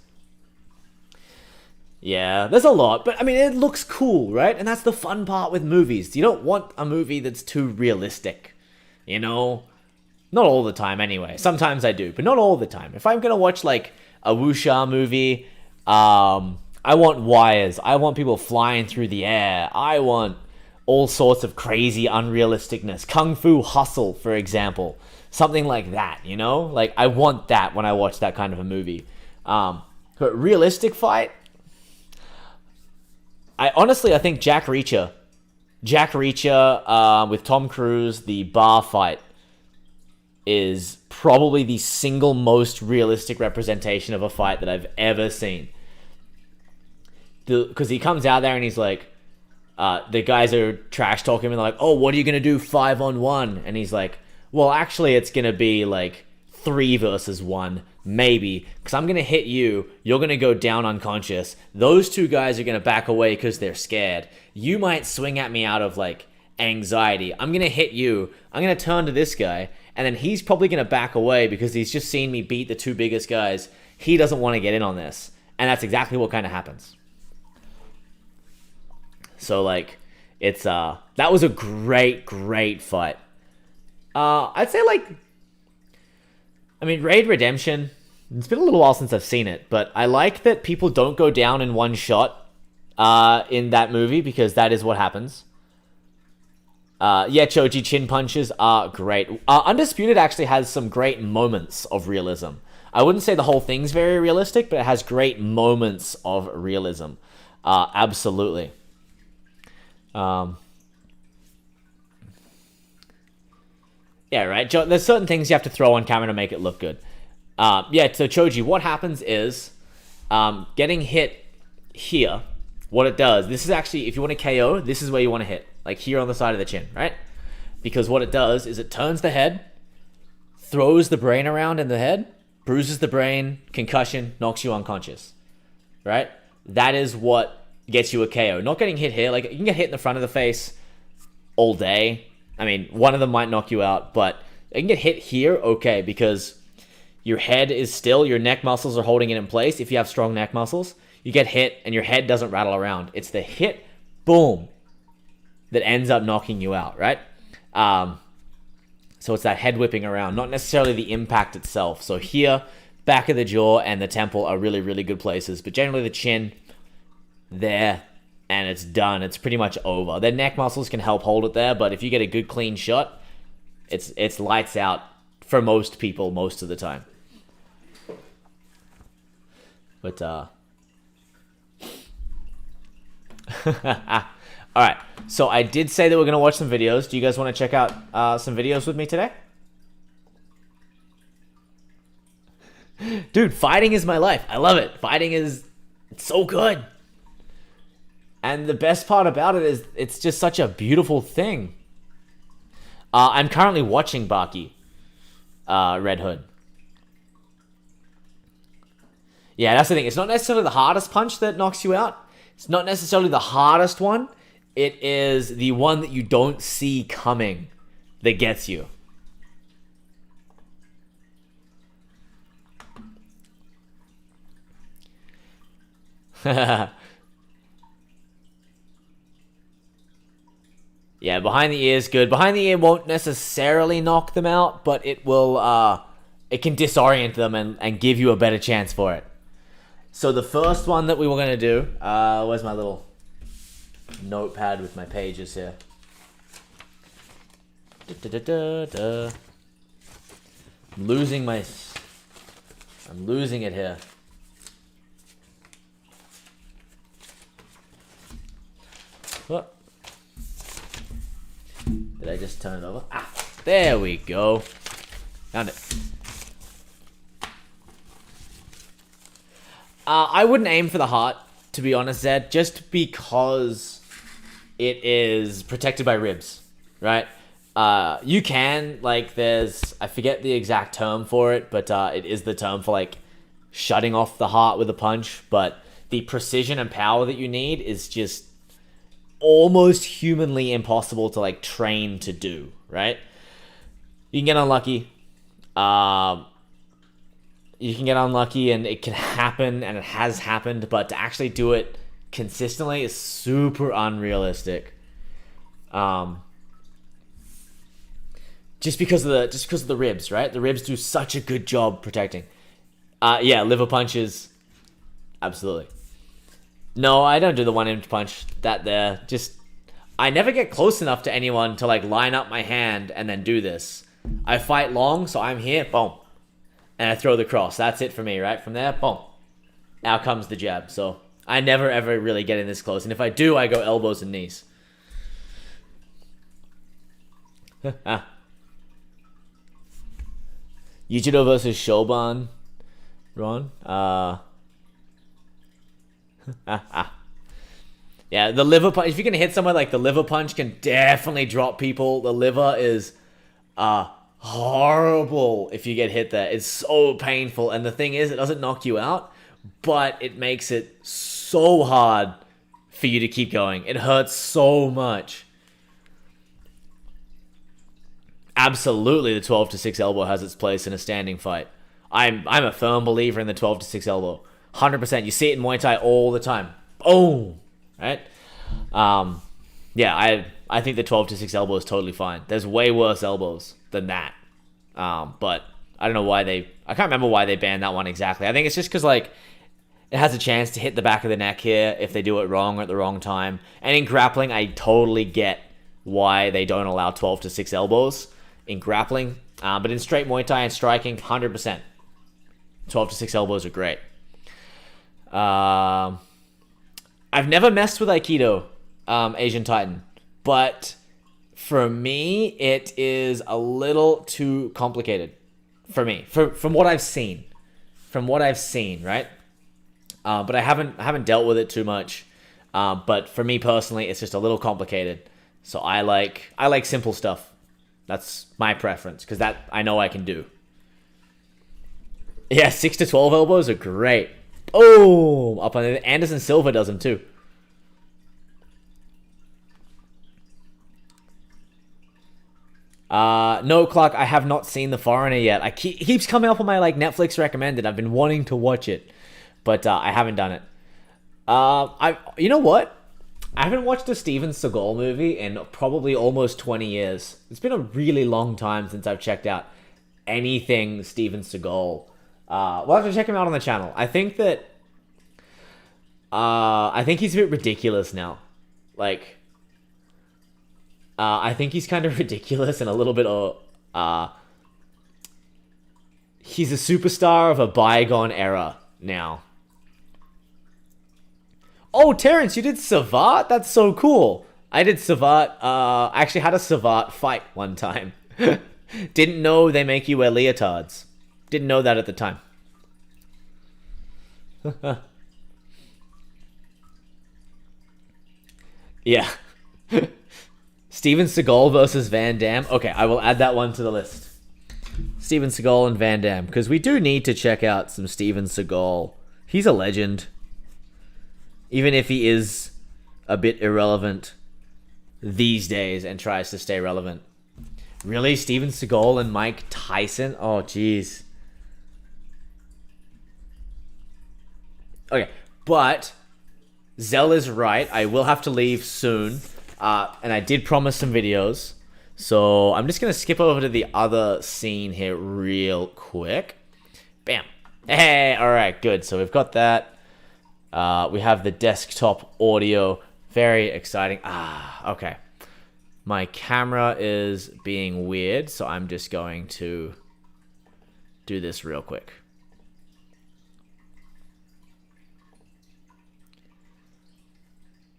Yeah, there's a lot, but I mean, it looks cool, right? And that's the fun part with movies. You don't want a movie that's too realistic, you know? Not all the time, anyway. Sometimes I do, but not all the time. If I'm gonna watch, like, a wuxia movie, I want wires. I want people flying through the air. I want all sorts of crazy unrealisticness. Kung Fu Hustle, for example. Something like that, you know? Like, I want that when I watch that kind of a movie. But realistic fight? I think Jack Reacher. Jack Reacher with Tom Cruise, the bar fight, is probably the single most realistic representation of a fight that I've ever seen. Because he comes out there and he's like, the guys are trash talking him and they're like, oh, what are you going to do 5-on-1? And he's like, well, actually, it's going to be like 3 versus 1, maybe, because I'm going to hit you, you're going to go down unconscious, those 2 guys are going to back away because they're scared, you might swing at me out of like anxiety, I'm going to hit you, I'm going to turn to this guy, and then he's probably going to back away because he's just seen me beat the 2 biggest guys, he doesn't want to get in on this, and that's exactly what kind of happens. So like, it's that was a great fight. I'd say like, I mean, Raid Redemption, it's been a little while since I've seen it, but I like that people don't go down in one shot in that movie, because that is what happens. Yeah, Choji chin punches are great. Undisputed actually has some great moments of realism. I wouldn't say the whole thing's very realistic, but it has great moments of realism. Absolutely. Yeah, right. There's certain things you have to throw on camera to make it look good. Yeah, so Choji, what happens is getting hit here, what it does, this is actually, if you want to KO, this is where you want to hit. Like here on the side of the chin, right? Because what it does is it turns the head, throws the brain around in the head, bruises the brain, concussion, knocks you unconscious. Right? That is what gets you a KO. Not getting hit here. Like, you can get hit in the front of the face all day. I mean, one of them might knock you out, but you can get hit here, okay, because your head is still, your neck muscles are holding it in place. If you have strong neck muscles, you get hit and your head doesn't rattle around. It's the hit, boom, that ends up knocking you out, right? So it's that head whipping around, not necessarily the impact itself. So here, back of the jaw and the temple are really, really good places. But generally the chin, there, and it's done. It's pretty much over. The neck muscles can help hold it there, but if you get a good clean shot, it's lights out for most people most of the time. But, alright, so I did say that we're going to watch some videos. Do you guys want to check out some videos with me today? Dude, fighting is my life. I love it. Fighting is so good. And the best part about it is it's just such a beautiful thing. I'm currently watching Baki, Red Hood. Yeah, that's the thing. It's not necessarily the hardest punch that knocks you out. It's not necessarily the hardest one. It is the one that you don't see coming that gets you. Yeah, behind the ear is good. Behind the ear won't necessarily knock them out, but it will, it can disorient them and give you a better chance for it. So the first one that we were going to do, where's my little notepad with my pages here? I'm losing it here. What? Did I just turn it over? Ah, there we go. Found it. I wouldn't aim for the heart, to be honest, Zed, just because it is protected by ribs, right? You can, like, there's, I forget the exact term for it, but it is the term for, like, shutting off the heart with a punch, but the precision and power that you need is just almost humanly impossible to, like, train to do, right? You can get unlucky. You can get unlucky and it can happen, and it has happened, but to actually do it consistently is super unrealistic. Just because of the ribs, right? The ribs do such a good job protecting. Yeah, liver punches, absolutely. No, I don't do the one-inch punch. That there, just I never get close enough to anyone to, like, line up my hand and then do this. I fight long, so I'm here, boom, and I throw the cross. That's it for me, right? From there, boom, out comes the jab. So I never ever really get in this close, and if I do, I go elbows and knees. Yujido versus Shoban, Ron. Yeah, the liver punch. If you can hit someone, like, the liver punch can definitely drop people. The liver is horrible if you get hit there. It's so painful. And the thing is, it doesn't knock you out, but it makes it so hard for you to keep going. It hurts so much. Absolutely, the 12 to 6 elbow has its place in a standing fight. I'm a firm believer in the 12 to 6 elbow. 100%. You see it in Muay Thai all the time. Boom! Right? Yeah, I think the 12 to 6 elbow is totally fine. There's way worse elbows than that. But I don't know why I can't remember why they banned that one exactly. I think it's just because, like, it has a chance to hit the back of the neck here if they do it wrong or at the wrong time. And in grappling, I totally get why they don't allow 12 to 6 elbows in grappling. But in straight Muay Thai and striking, 100%. 12 to 6 elbows are great. I've never messed with Aikido, Asian Titan, but for me, it is a little too complicated for me, from what I've seen, right? But I haven't dealt with it too much. But for me personally, it's just a little complicated. So I like simple stuff. That's my preference, because that I know I can do. Yeah, 6 to 12 elbows are great. Oh, up on it. Anderson Silva does them too. No, Clark, I have not seen The Foreigner yet. It keeps coming up on my like Netflix recommended. I've been wanting to watch it, but I haven't done it. You know what? I haven't watched a Steven Seagal movie in probably almost 20 years. It's been a really long time since I've checked out anything Steven Seagal. We'll have to check him out on the channel. I think that I think he's a bit ridiculous now. Like, I think he's kind of ridiculous and a little bit he's a superstar of a bygone era now. Oh, Terrence, you did Savate? That's so cool. I did Savate. I actually had a Savate fight one time. Didn't know they make you wear leotards. Didn't know that at the time. Yeah. Steven Seagal versus Van Damme. Okay, I will add that one to the list. Steven Seagal and Van Damme. Because we do need to check out some Steven Seagal. He's a legend. Even if he is a bit irrelevant these days and tries to stay relevant. Really? Steven Seagal and Mike Tyson? Oh, jeez. Okay, but Zell is right. I will have to leave soon. And I did promise some videos. So I'm just going to skip over to the other scene here real quick. Bam. Hey, all right, good. So we've got that. We have the desktop audio. Very exciting. Okay. My camera is being weird, so I'm just going to do this real quick.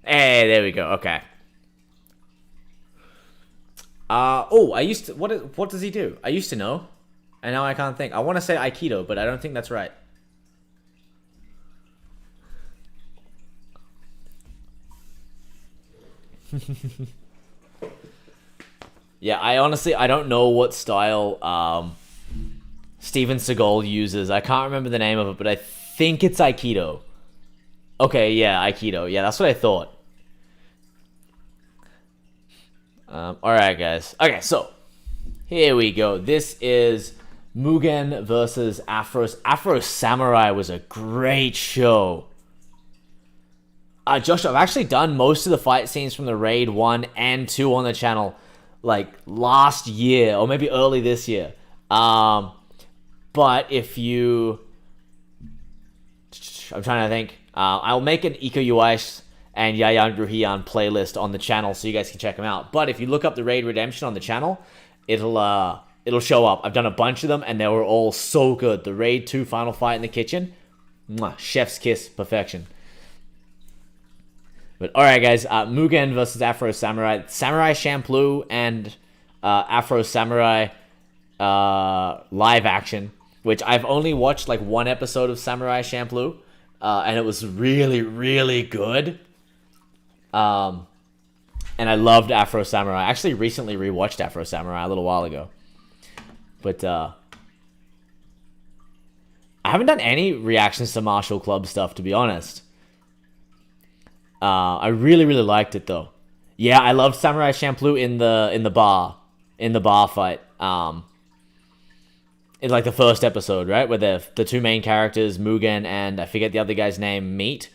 Hey, there we go. Okay. I used to... What does he do? I used to know, and now I can't think. I want to say Aikido, but I don't think that's right. Yeah, I don't know what style Steven Seagal uses. I can't remember the name of it, but I think it's Aikido. Okay, yeah, Aikido. Yeah, that's what I thought. Alright, guys. Okay, so here we go. This is Mugen versus Afro. Afro Samurai was a great show. Josh, I've actually done most of the fight scenes from the Raid 1 and 2 on the channel, like, last year, or maybe early this year. But if you... I'm trying to think. I'll make an Iko Uwais and Yayan Gruhian playlist on the channel so you guys can check them out. But if you look up the Raid Redemption on the channel, it'll show up. I've done a bunch of them, and they were all so good. The Raid 2 final fight in the kitchen, mwah, chef's kiss, perfection. But alright, guys, Mugen versus Afro Samurai. Samurai Champloo and Afro Samurai live action, which I've only watched like one episode of Samurai Champloo, and it was really, really good. And I loved Afro Samurai. I actually recently rewatched Afro Samurai a little while ago. But I haven't done any reactions to Martial Club stuff, to be honest. I really, really liked it though. Yeah, I loved Samurai Champloo in the bar fight. In like the first episode, right, where the two main characters, Mugen and I forget the other guy's name, meet.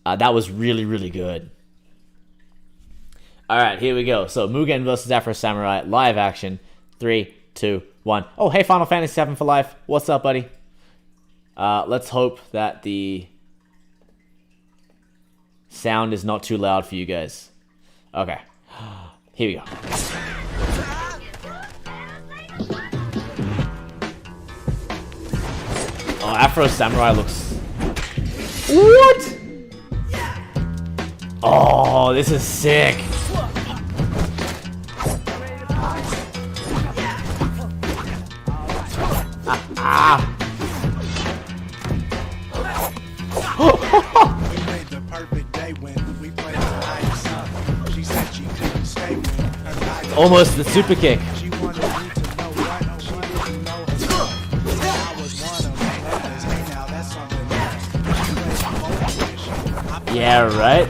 That was really, really good. All right, here we go. So Mugen versus Afro Samurai live action. 3, 2, 1. Oh, hey, Final Fantasy VII for life. What's up, buddy? Let's hope that the sound is not too loud for you guys. Okay. Here we go. Oh, Afro Samurai looks... What? Oh, this is sick. Almost the super kick. Yeah, right?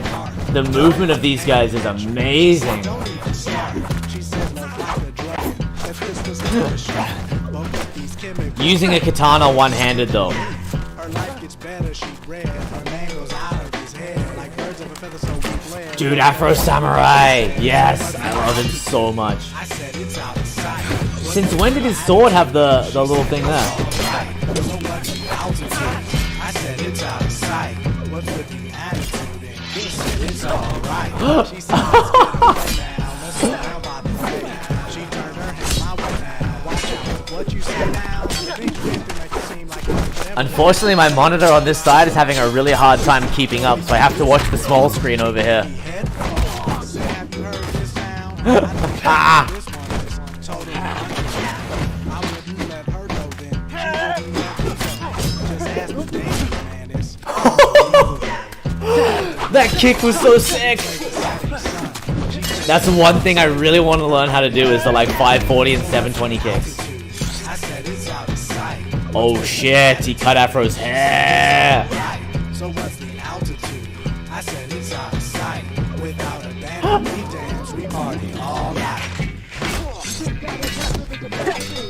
The movement of these guys is amazing. Using a katana one-handed though. Dude, Afro Samurai! Yes! I love him so much. Since when did his sword have the little thing there? Unfortunately, my monitor on this side is having a really hard time keeping up, so I have to watch the small screen over here. Ah! That kick was so sick! That's one thing I really want to learn how to do is the like 540 and 720 kicks. Oh shit, he cut Afro's hair!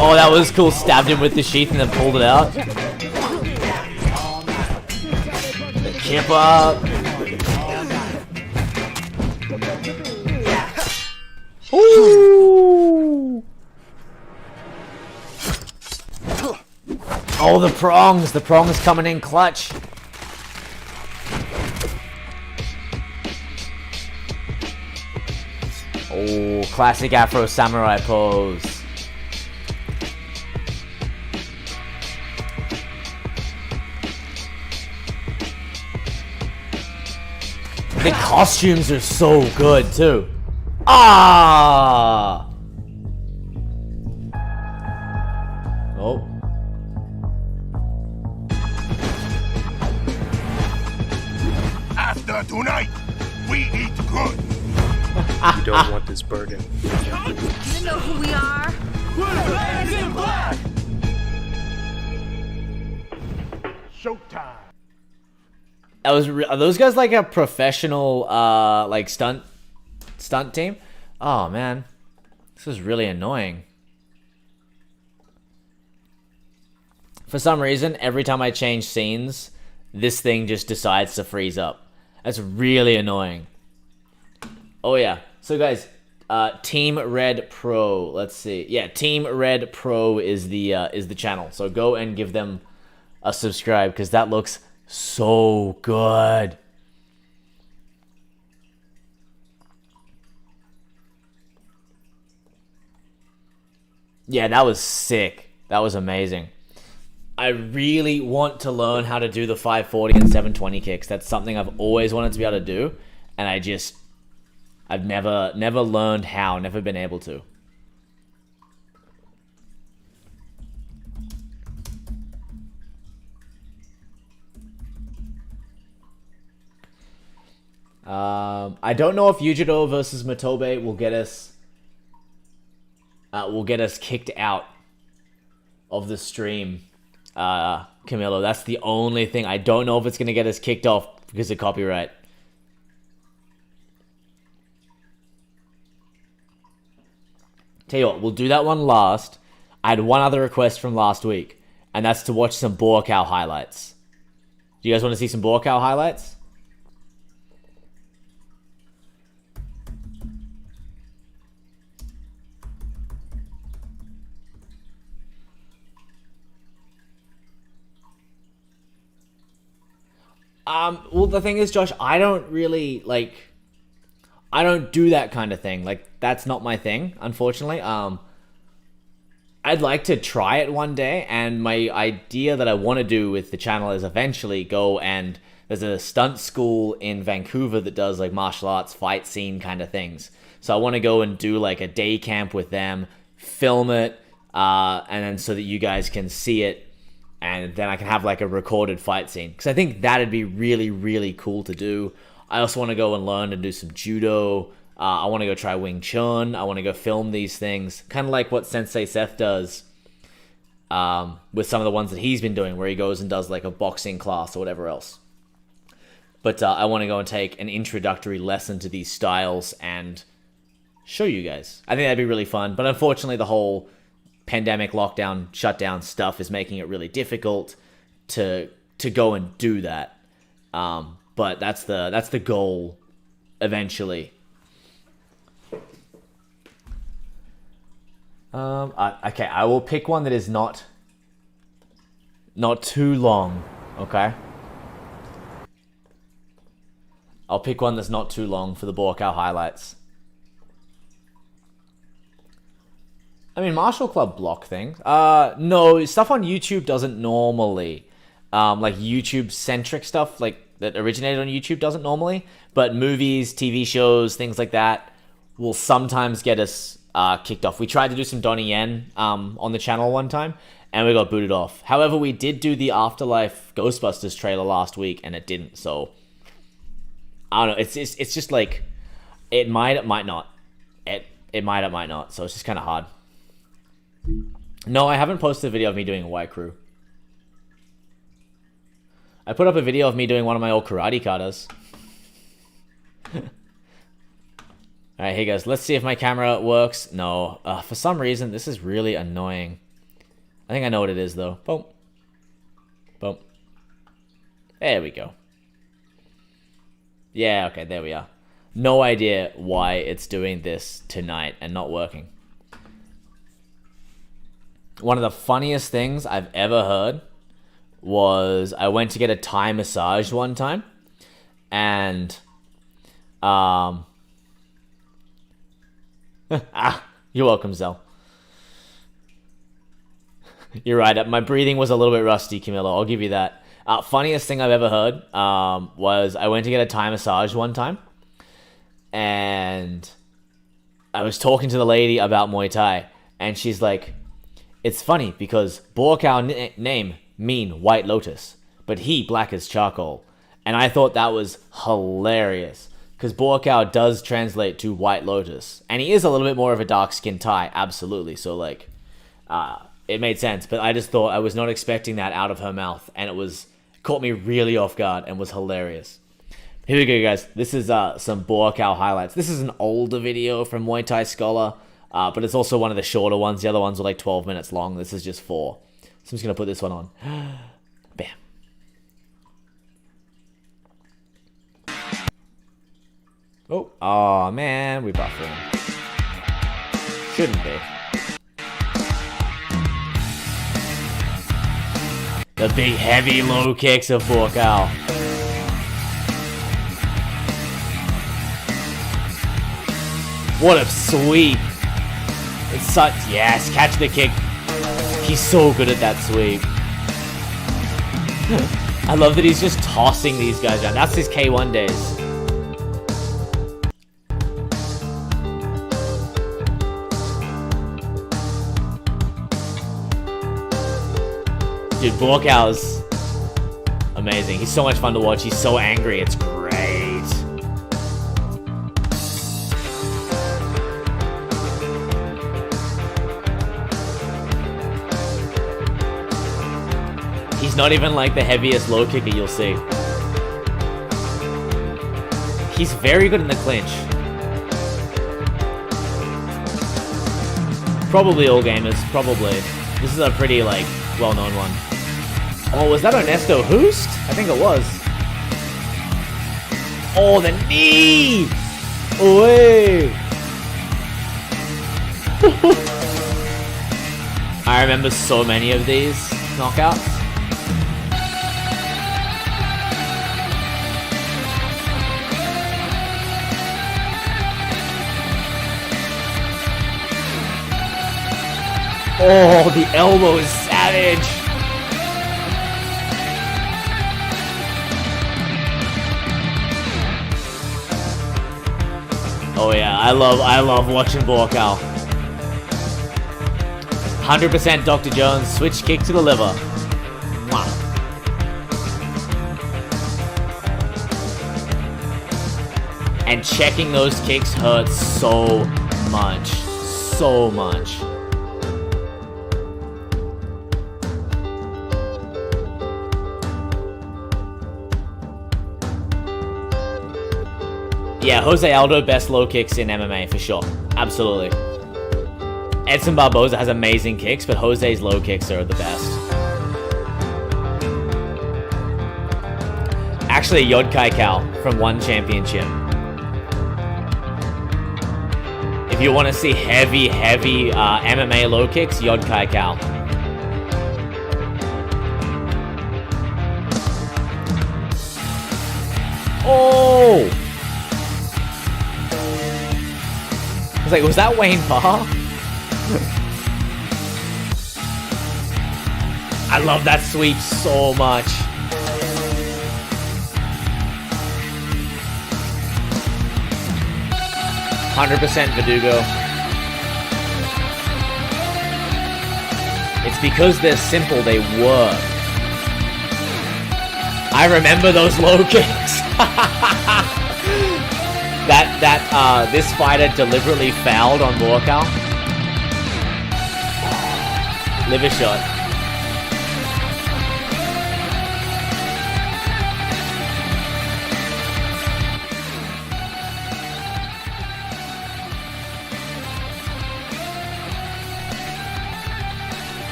Oh, that was cool. Stabbed him with the sheath and then pulled it out. Kip up. Ooh. Oh, the prongs. The prongs coming in clutch. Oh, classic Afro Samurai pose. The costumes are so good too. Ah! Oh. After tonight, we eat good. You don't want this burden. You know who we are? We're Ladies in Black. Showtime. Are those guys like a professional like stunt team? Oh man, this is really annoying. For some reason, every time I change scenes, this thing just decides to freeze up. That's really annoying. Oh yeah, so guys, Team Red Pro. Let's see. Yeah, Team Red Pro is the channel. So go and give them a subscribe because that looks so good. Yeah, that was sick. That was amazing. I really want to learn how to do the 540 and 720 kicks. That's something I've always wanted to be able to do, and I've never learned how, never been able to. I don't know if Yujiro versus Matobe will get us kicked out of the stream, Camilo. That's the only thing. I don't know if it's gonna get us kicked off because of copyright. Tell you what, we'll do that one last. I had one other request from last week, and that's to watch some Boar Cow highlights. Do you guys want to see some Boar Cow highlights? Well, the thing is, Josh, I don't really, I don't do that kind of thing. Like, that's not my thing, unfortunately. I'd like to try it one day, and my idea that I want to do with the channel is eventually go and... There's a stunt school in Vancouver that does, like, martial arts fight scene kind of things. So I want to go and do, like, a day camp with them, film it, and then so that you guys can see it, and then I can have like a recorded fight scene. Because I think that'd be really, really cool to do. I also want to go and learn and do some judo. I want to go try Wing Chun. I want to go film these things. Kind of like what Sensei Seth does with some of the ones that he's been doing, where he goes and does like a boxing class or whatever else. But I want to go and take an introductory lesson to these styles and show you guys. I think that'd be really fun. But unfortunately, the whole pandemic lockdown shutdown stuff is making it really difficult to go and do that. But that's the goal eventually. Okay, I will pick one that is not too long, okay? I'll pick one that's not too long for the Borkow highlights. I mean, Marshall Club block things. No, stuff on YouTube doesn't normally. Like YouTube-centric stuff, like that originated on YouTube doesn't normally. But movies, TV shows, things like that will sometimes get us kicked off. We tried to do some Donnie Yen on the channel one time, and we got booted off. However, we did do the Afterlife Ghostbusters trailer last week, and it didn't. So I don't know. It's just like it might not. It might not. So it's just kind of hard. No, I haven't posted a video of me doing a White Crew. I put up a video of me doing one of my old karate katas. Alright, hey guys, let's see if my camera works. No, for some reason, this is really annoying. I think I know what it is, though. Boom. Boom. There we go. Yeah, okay, there we are. No idea why it's doing this tonight and not working. One of the funniest things I've ever heard was I went to get a Thai massage one time, and you're welcome, Zell. You're right. My breathing was a little bit rusty, Camilo. I'll give you that. Funniest thing I've ever heard was I went to get a Thai massage one time, and I was talking to the lady about Muay Thai, and she's like, "It's funny because Borkow name mean White Lotus, but he black as charcoal." And I thought that was hilarious because Borkow does translate to White Lotus, and he is a little bit more of a dark-skinned Thai, absolutely. So like, it made sense, but I just thought I was not expecting that out of her mouth, and it caught me really off guard and was hilarious. Here we go, guys. This is some Borkow highlights. This is an older video from Muay Thai Scholar, but it's also one of the shorter ones. The other ones were like 12 minutes long. This is just 4. So I'm just going to put this one on. Bam. Oh, man. We buffering. Shouldn't be. The big heavy low kicks of Borkow. What a sweep. It's such, yes, catch the kick. He's so good at that sweep. I love that he's just tossing these guys around. That's his K1 days. Dude, Borkow's amazing. He's so much fun to watch. He's so angry. It's great. He's not even like the heaviest low kicker you'll see. He's very good in the clinch. Probably all gamers. Probably. This is a pretty, like, well-known one. Oh, was that Ernesto Hoost? I think it was. Oh, the knee! Away! I remember so many of these knockouts. Oh, the elbow is savage. Oh yeah, I love watching Borkow. 100% Dr. Jones, switch kick to the liver. Mwah. And checking those kicks hurts so much. So much. Yeah, Jose Aldo, best low kicks in MMA for sure. Absolutely. Edson Barboza has amazing kicks, but Jose's low kicks are the best. Actually, Yod Kai Cal from One Championship. If you want to see heavy MMA low kicks, Yod Kai Cal. Oh! I was like, was that Wayne Barr? I love that sweep so much. %, Verdugo. It's because they're simple, they work. I remember those low kicks. This fighter deliberately fouled on Morcal. Liver shot.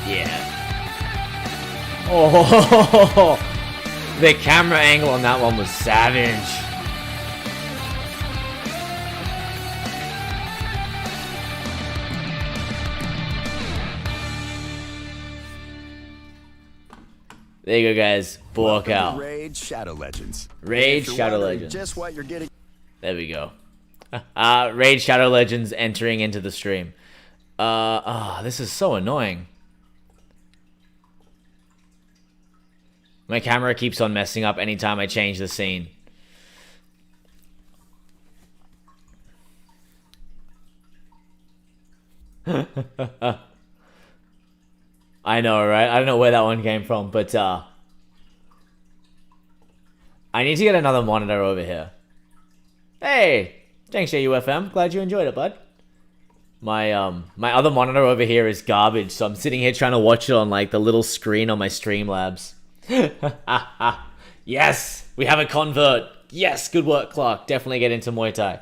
Yeah. Oh, the camera angle on that one was savage. There you go, guys. Walk out. Raid Shadow Legends. Raid Shadow Legends. Just what you're getting. There we go. Raid Shadow Legends entering into the stream. This is so annoying. My camera keeps on messing up anytime I change the scene. I know, right? I don't know where that one came from, but I need to get another monitor over here. Hey, thanks JUFM. Glad you enjoyed it, bud. My my other monitor over here is garbage, so I'm sitting here trying to watch it on like the little screen on my Streamlabs. Yes, we have a convert. Yes, good work, Clark. Definitely get into Muay Thai.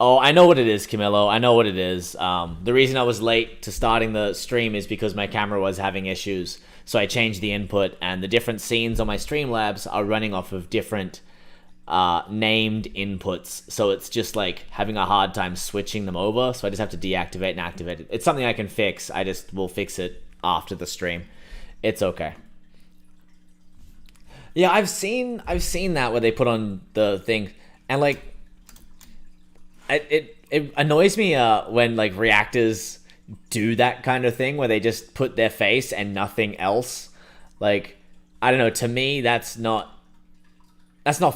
Oh, I know what it is, Camillo. I know what it is. The reason I was late to starting the stream is because my camera was having issues. So I changed the input, and the different scenes on my Streamlabs are running off of different named inputs. So it's just like having a hard time switching them over. So I just have to deactivate and activate it. It's something I can fix. I just will fix it after the stream. It's okay. Yeah, I've seen that where they put on the thing, and like it annoys me when like reactors do that kind of thing where they just put their face and nothing else. Like, I don't know, to me that's not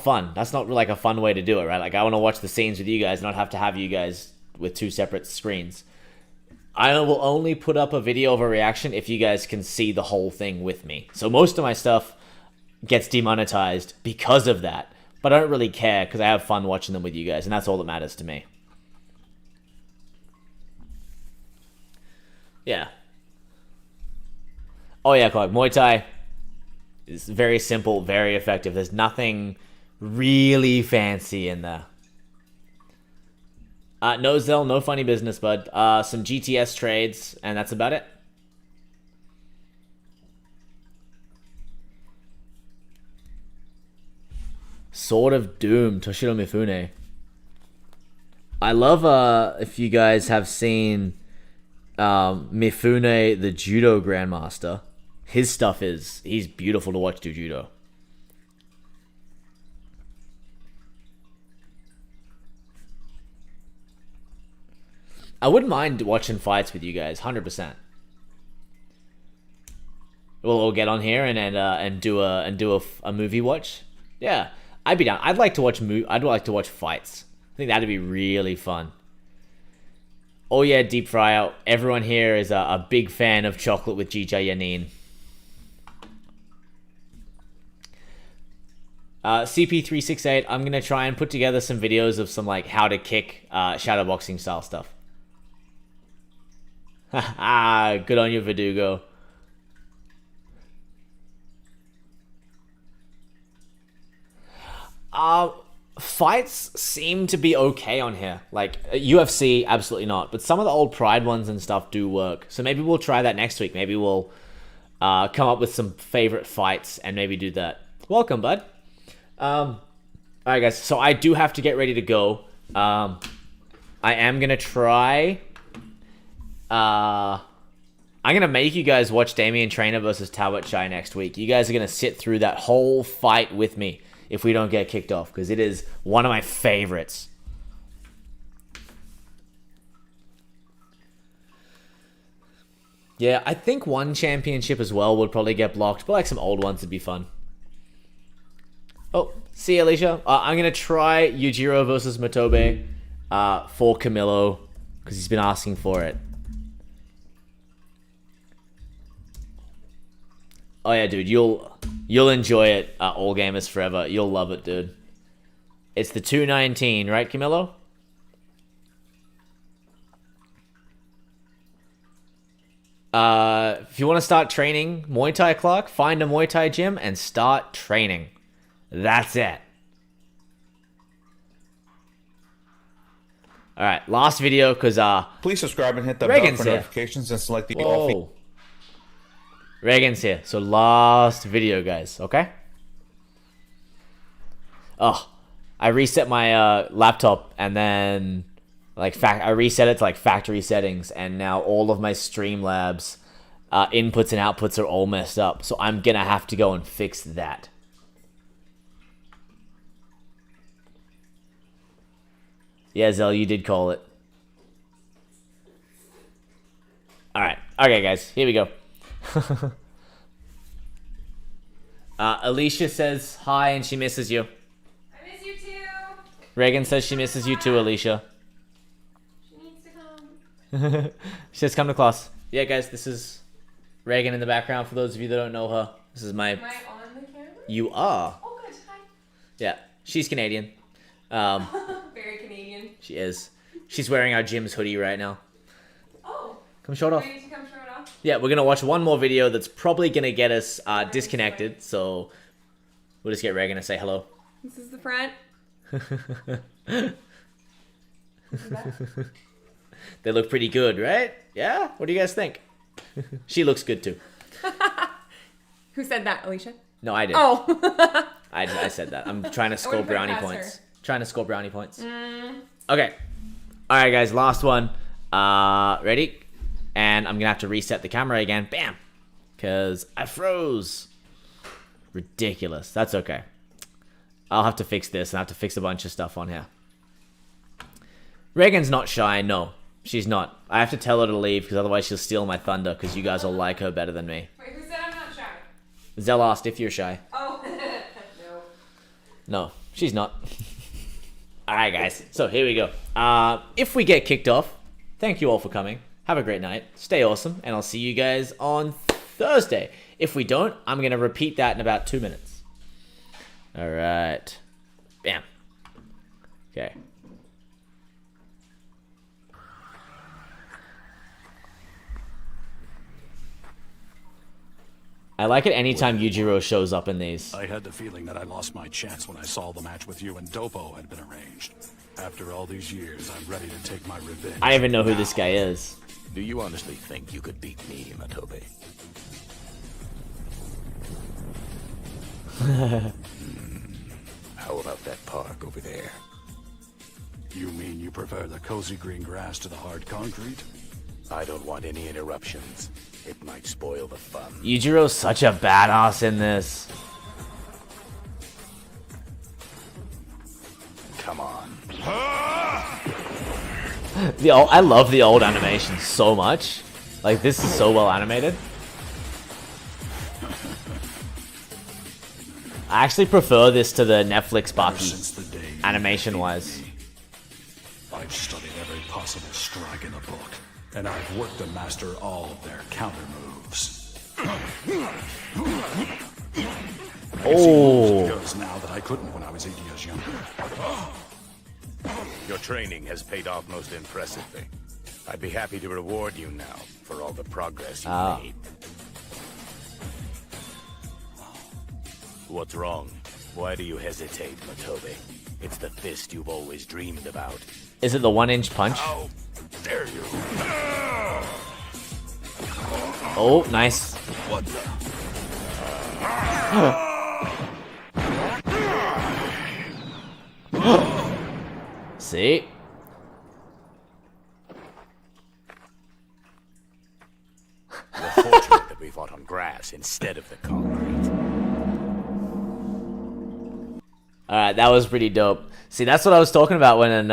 fun. That's not like a fun way to do it, right? Like, I want to watch the scenes with you guys, not have to have you guys with two separate screens. I will only put up a video of a reaction if you guys can see the whole thing with me. So most of my stuff gets demonetized because of that, but I don't really care because I have fun watching them with you guys, and that's all that matters to me. Yeah. Oh yeah, Clark. Muay Thai is very simple, very effective. There's nothing really fancy in there. No Zell, no funny business, bud. Some GTS trades, and that's about it. Sword of Doom, Toshiro Mifune. I love if you guys have seen Mifune, the judo grandmaster. His stuff he's beautiful to watch do judo. I wouldn't mind watching fights with you guys, 100%. We'll get on here and do a movie watch. Yeah, I'd be down. I'd like to watch fights. I think that'd be really fun. Oh yeah, Deep Fryer. Everyone here is a big fan of chocolate with Jija Yanin. CP368, I'm going to try and put together some videos of some like how to kick shadowboxing style stuff. Good on you, Verdugo. Fights seem to be okay on here. Like, UFC, absolutely not. But some of the old Pride ones and stuff do work. So maybe we'll try that next week. Maybe we'll come up with some favorite fights and maybe do that. Welcome, bud. Alright, guys. So I do have to get ready to go. I am going to try... I'm going to make you guys watch Damian Traynor versus Talbot Chai next week. You guys are going to sit through that whole fight with me if we don't get kicked off, because it is one of my favorites. Yeah, I think one championship as well would probably get blocked, but like some old ones would be fun. Oh, see you, Alicia. I'm going to try Yujiro versus Matobe for Camilo, because he's been asking for it. Oh yeah, dude, you'll enjoy it. All Gamers Forever, you'll love it, dude. It's the 219, right, Camilo? If you want to start training Muay Thai, Clark, find a Muay Thai gym and start training. That's it. All right, last video, because please subscribe and hit the Reagan's bell for here. notifications and select the all feed. Whoa. Reagan's here. So last video, guys. Okay. Oh, I reset my laptop and then I reset it to like factory settings, and now all of my Streamlabs inputs and outputs are all messed up. So I'm gonna have to go and fix that. Yeah, Zell, you did call it. All right. Okay, guys. Here we go. Alicia says hi and she misses you. I miss you too. Reagan says she misses you too, Alicia. She needs to come. She says come to class. Yeah, guys, this is Reagan in the background for those of you that don't know her. This is my... Am I on the camera? You are. Oh, good. Hi. Yeah, she's Canadian. Very Canadian. She is. She's wearing our gym's hoodie right now. Oh. Come show it off. Ready to come show it off? Yeah, we're going to watch one more video that's probably going to get us disconnected. So we'll just get Reagan to say hello. This is the front. They look pretty good, right? Yeah? What do you guys think? She looks good too. Who said that, Alicia? No, I did. Oh. I said that. I'm trying to score wouldn't put it brownie past points. her. Trying to score brownie points. Okay. Alright, guys. Last one. Ready? And I'm going to have to reset the camera again. Bam! Because I froze. Ridiculous. That's okay. I'll have to fix this, and I have to fix a bunch of stuff on here. Reagan's not shy. No, she's not. I have to tell her to leave, because otherwise she'll steal my thunder, because you guys will like her better than me. Wait, who said I'm not shy? Zell asked if you're shy. Oh. No. No, she's not. Alright, guys. So, here we go. If we get kicked off, thank you all for coming. Have a great night. Stay awesome. And I'll see you guys on Thursday. If we don't, I'm going to repeat that in about 2 minutes. Alright. Bam. Okay. I like it anytime Yujiro shows up in these. I had the feeling that I lost my chance when I saw the match with you and Dopo had been arranged. After all these years, I'm ready to take my revenge. I don't even know who this guy is. Do you honestly think you could beat me, Matobe? How about that park over there? You mean you prefer the cozy green grass to the hard concrete? I don't want any interruptions. It might spoil the fun. Yujiro's such a badass in this. Come on. I love the old animation so much. Like, this is so well animated. I actually prefer this to the Netflix Since the day you animation-wise. beat me, I've studied every possible strike in the book, and I've worked to master all of their counter moves. Oh. Because now that I couldn't when I was 8 years younger. Your training has paid off most impressively. I'd be happy to reward you now for all the progress you've made. What's wrong? Why do you hesitate, Matobe? It's the fist you've always dreamed about. Is it the 1-inch punch? How dare you? Oh, nice. What the? See? We're fortunate that we fought on grass instead of the concrete. Alright, that was pretty dope. See, that's what I was talking about when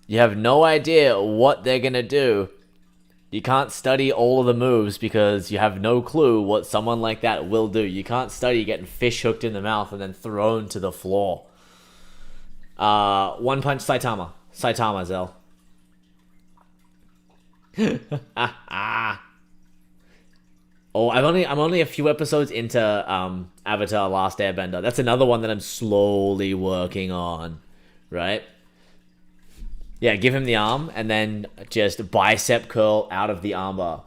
you have no idea what they're gonna do. You can't study all of the moves because you have no clue what someone like that will do. You can't study getting fish hooked in the mouth and then thrown to the floor. One Punch Saitama. Saitama, Zell. Oh, I'm only a few episodes into Avatar: Last Airbender. That's another one that I'm slowly working on, right? Yeah, give him the arm and then just bicep curl out of the armbar.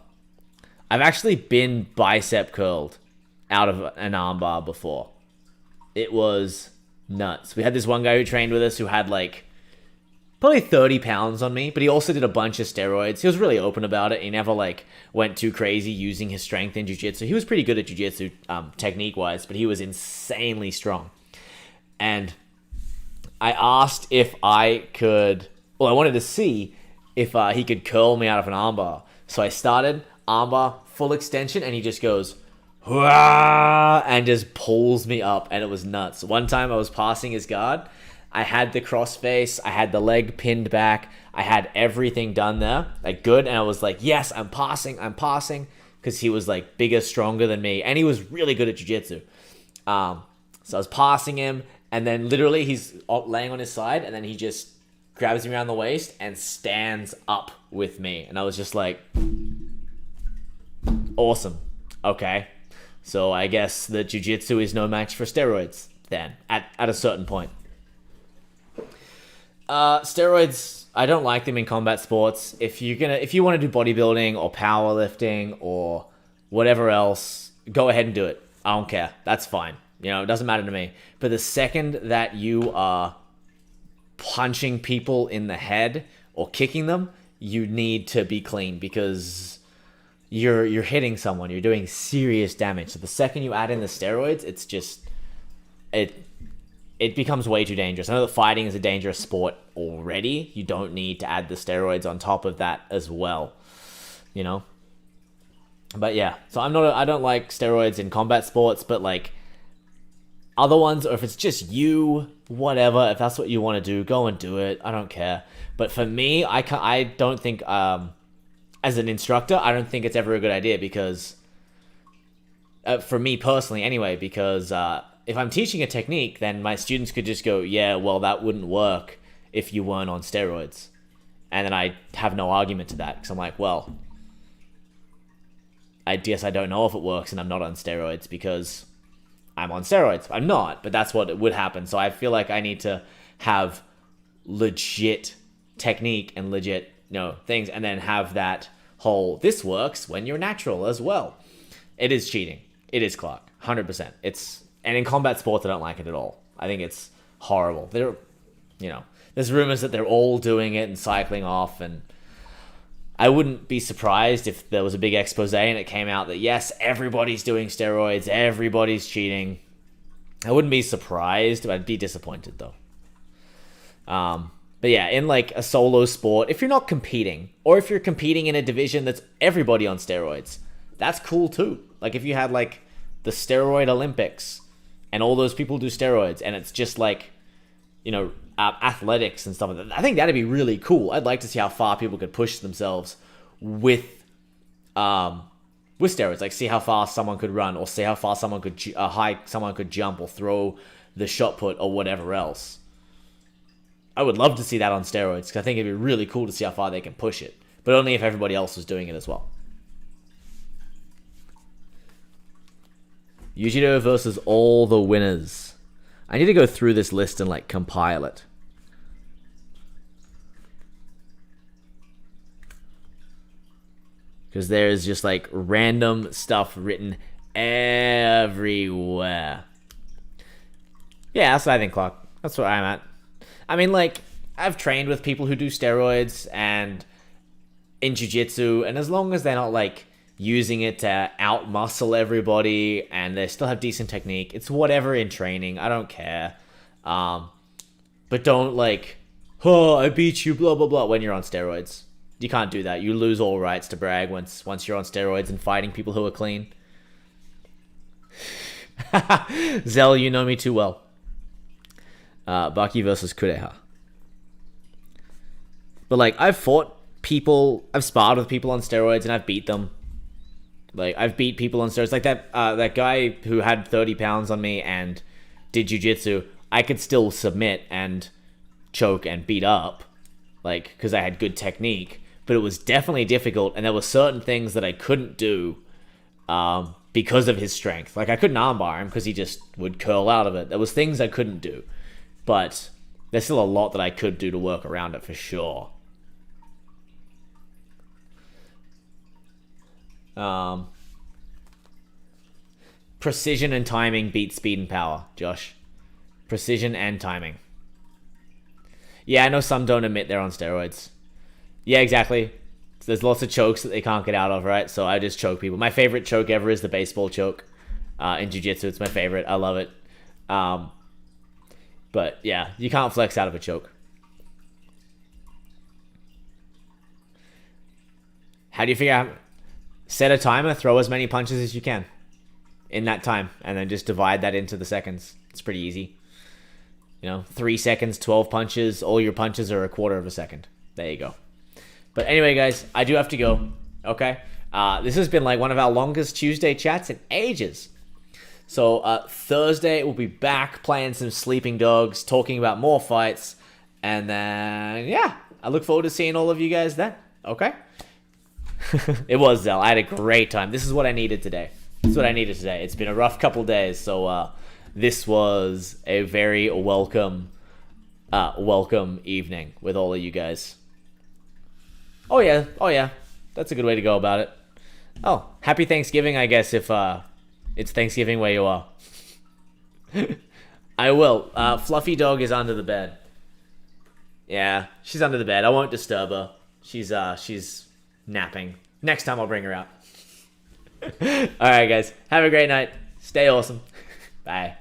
I've actually been bicep curled out of an armbar before. It was nuts. We had this one guy who trained with us who had like probably 30 pounds on me, but he also did a bunch of steroids. He was really open about it. He never like went too crazy using his strength in jiu-jitsu. He was pretty good at jiu-jitsu technique-wise, but he was insanely strong. And I asked if I could... Well, I wanted to see if he could curl me out of an armbar. So I started armbar, full extension, and he just goes, "Hurrah!" and just pulls me up, and it was nuts. One time I was passing his guard. I had the crossface, I had the leg pinned back, I had everything done there, like good, and I was like, yes, I'm passing, because he was like bigger, stronger than me, and he was really good at jiu-jitsu. So I was passing him, and then literally he's laying on his side, and then he just grabs me around the waist and stands up with me. And I was just like, awesome. Okay. So I guess that jiu-jitsu is no match for steroids then, at a certain point. Steroids, I don't like them in combat sports. If you want to do bodybuilding or powerlifting or whatever else, go ahead and do it. I don't care. That's fine. You know, it doesn't matter to me. But the second that you are punching people in the head or kicking them, you need to be clean because you're hitting someone. You're doing serious damage. So the second you add in the steroids, it's just it becomes way too dangerous. I know that fighting is a dangerous sport already. You don't need to add the steroids on top of that as well, you know. But yeah, so I don't like steroids in combat sports, but like other ones, or if it's just you, whatever, if that's what you want to do, go and do it. I don't care. But for me, I don't think, as an instructor, I don't think it's ever a good idea because, for me personally anyway, because if I'm teaching a technique, then my students could just go, yeah, well, that wouldn't work if you weren't on steroids. And then I have no argument to that because I'm like, well, I guess I don't know if it works and I'm not on steroids because I'm on steroids. I'm not, but that's what would happen. So I feel like I need to have legit technique and legit, things, and then have that whole, this works when you're natural as well. It is cheating. It is Clark. 100%. And in combat sports, I don't like it at all. I think it's horrible. There's rumors that they're all doing it and cycling off, and I wouldn't be surprised if there was a big expose and it came out that, yes, everybody's doing steroids, everybody's cheating. I wouldn't be surprised, but I'd be disappointed, though. But yeah, in like a solo sport, if you're not competing, or if you're competing in a division that's everybody on steroids, that's cool too. Like if you had like the steroid Olympics, and all those people do steroids, and it's just like, athletics and stuff like that. I think that'd be really cool. I'd like to see how far people could push themselves with steroids. Like see how fast someone could run, or see how far someone could someone could jump, or throw the shot put, or whatever else. I would love to see that on steroids because I think it'd be really cool to see how far they can push it, but only if everybody else was doing it as well. Yujiro versus all the winners. I need to go through this list and like compile it. because there's just like random stuff written everywhere. Yeah, that's what I think, Clark. That's where I'm at. I mean, like, I've trained with people who do steroids and in jiu-jitsu, and as long as they're not like using it to out-muscle everybody and they still have decent technique, it's whatever in training. I don't care. But don't like, oh, I beat you, blah, blah, blah, when you're on steroids. You can't do that. You lose all rights to brag once you're on steroids and fighting people who are clean. Zell, you know me too well. Baki versus Kureha. But like, I've sparred with people on steroids and I've beat them. Like, I've beat people on steroids. Like that guy who had 30 pounds on me and did jiu-jitsu, I could still submit and choke and beat up, like, because I had good technique. But it was definitely difficult, and there were certain things that I couldn't do because of his strength. Like, I couldn't armbar him because he just would curl out of it. There was things I couldn't do, but there's still a lot that I could do to work around it for sure. Precision and timing beat speed and power, Josh. Precision and timing. Yeah, I know some don't admit they're on steroids. Yeah, exactly. There's lots of chokes that they can't get out of, right? So I just choke people. My favorite choke ever is the baseball choke in jiu-jitsu. It's my favorite. I love it. But yeah, you can't flex out of a choke. How do you figure out? Set a timer, throw as many punches as you can in that time, and then just divide that into the seconds. It's pretty easy. 3 seconds, 12 punches. All your punches are a quarter of a second. There you go. But anyway, guys, I do have to go. Okay? This has been like one of our longest Tuesday chats in ages. So Thursday, we'll be back playing some Sleeping Dogs, talking about more fights. And then, yeah, I look forward to seeing all of you guys then. Okay? It was, Zell. I had a great time. This is what I needed today. It's been a rough couple days, so this was a very welcome evening with all of you guys. Oh yeah, that's a good way to go about it. Oh, happy Thanksgiving, I guess, if it's Thanksgiving where you are. I will. Fluffy Dog is under the bed. Yeah, she's under the bed. I won't disturb her. She's napping. Next time I'll bring her out. Alright, guys. Have a great night. Stay awesome. Bye.